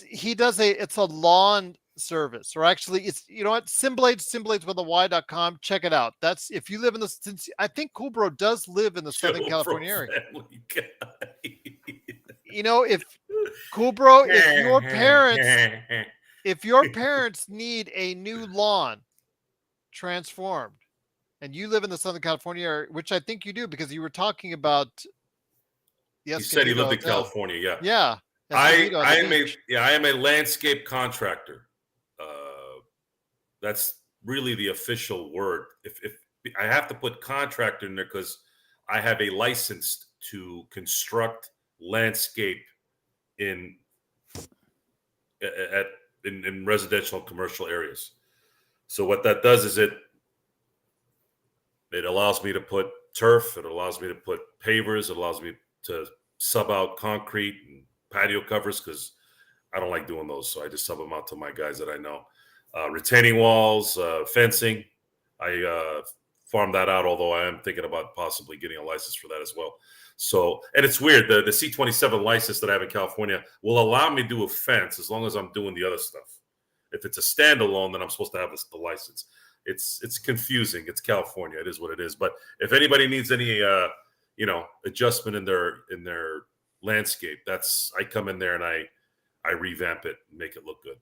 He does it's a lawn service, or actually it's, Simblades with a Y.com. Check it out. That's if you live in I think Cool Bro does live in the Southern California area. Cool, bro. If your parents need a new lawn transformed, and you live in the Southern California area, which I think you do because you were talking about the He said he Escondido lived in Hotel. California. Yeah. Yeah, I Escondido on I the am a beach. yeah, I am a landscape contractor. That's really the official word. If I have to put contractor in there because I have a license to construct landscape in in residential and commercial areas. So what that does is it allows me to put turf, it allows me to put pavers, it allows me to sub out concrete and patio covers because I don't like doing those, so I just sub them out to my guys that I know. Retaining walls, fencing. I farm that out, although I am thinking about possibly getting a license for that as well. So, and it's weird. The C27 license that I have in California will allow me to do a fence as long as I'm doing the other stuff. If it's a standalone, then I'm supposed to have the license. It's confusing. It's California. It is what it is. But if anybody needs any adjustment in their landscape, I come in there and I revamp it and make it look good.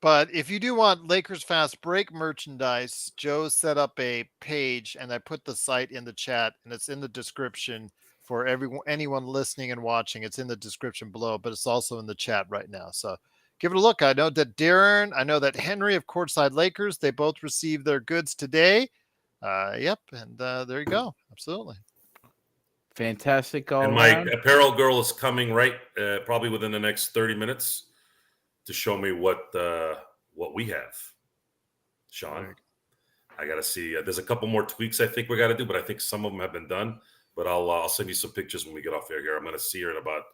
But if you do want Lakers Fast Break merchandise, Joe set up a page and I put the site in the chat and it's in the description for anyone listening and watching. It's in the description below, but it's also in the chat right now. So give it a look. I know that Darren, I know that Henry of Courtside Lakers, they both received their goods today. Yep. And there you go. Absolutely. Fantastic all And my around. apparel girl is coming probably within the next 30 minutes to show me what we have. Sean, I got to see. There's a couple more tweaks I think we got to do, but I think some of them have been done. But I'll send you some pictures when we get off air here. I'm going to see her in about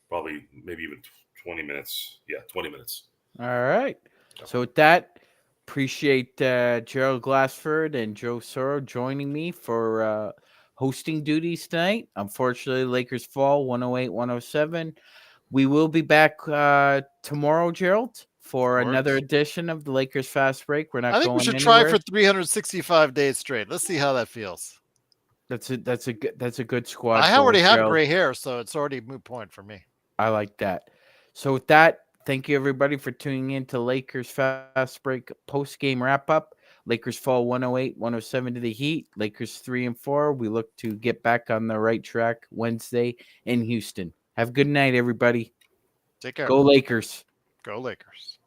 probably maybe even 20 minutes. Yeah, 20 minutes. All right. So with that, appreciate Gerald Glassford and Joe Soro joining me for hosting duties tonight. Unfortunately, Lakers fall 108-107. We will be back tomorrow, Gerald, for another edition of the Lakers Fast Break. We're not I think we going should anywhere. try for 365 days straight. Let's see how that feels. That's a good squad. I already have Gerald. gray hair, so it's already a moot point for me. I like that. So with that, thank you everybody for tuning in to Lakers Fast Break post-game wrap-up. Lakers fall 108-107 to the Heat. Lakers 3-4. We look to get back on the right track Wednesday in Houston. Have a good night, everybody. Take care. Go Lakers. Go Lakers.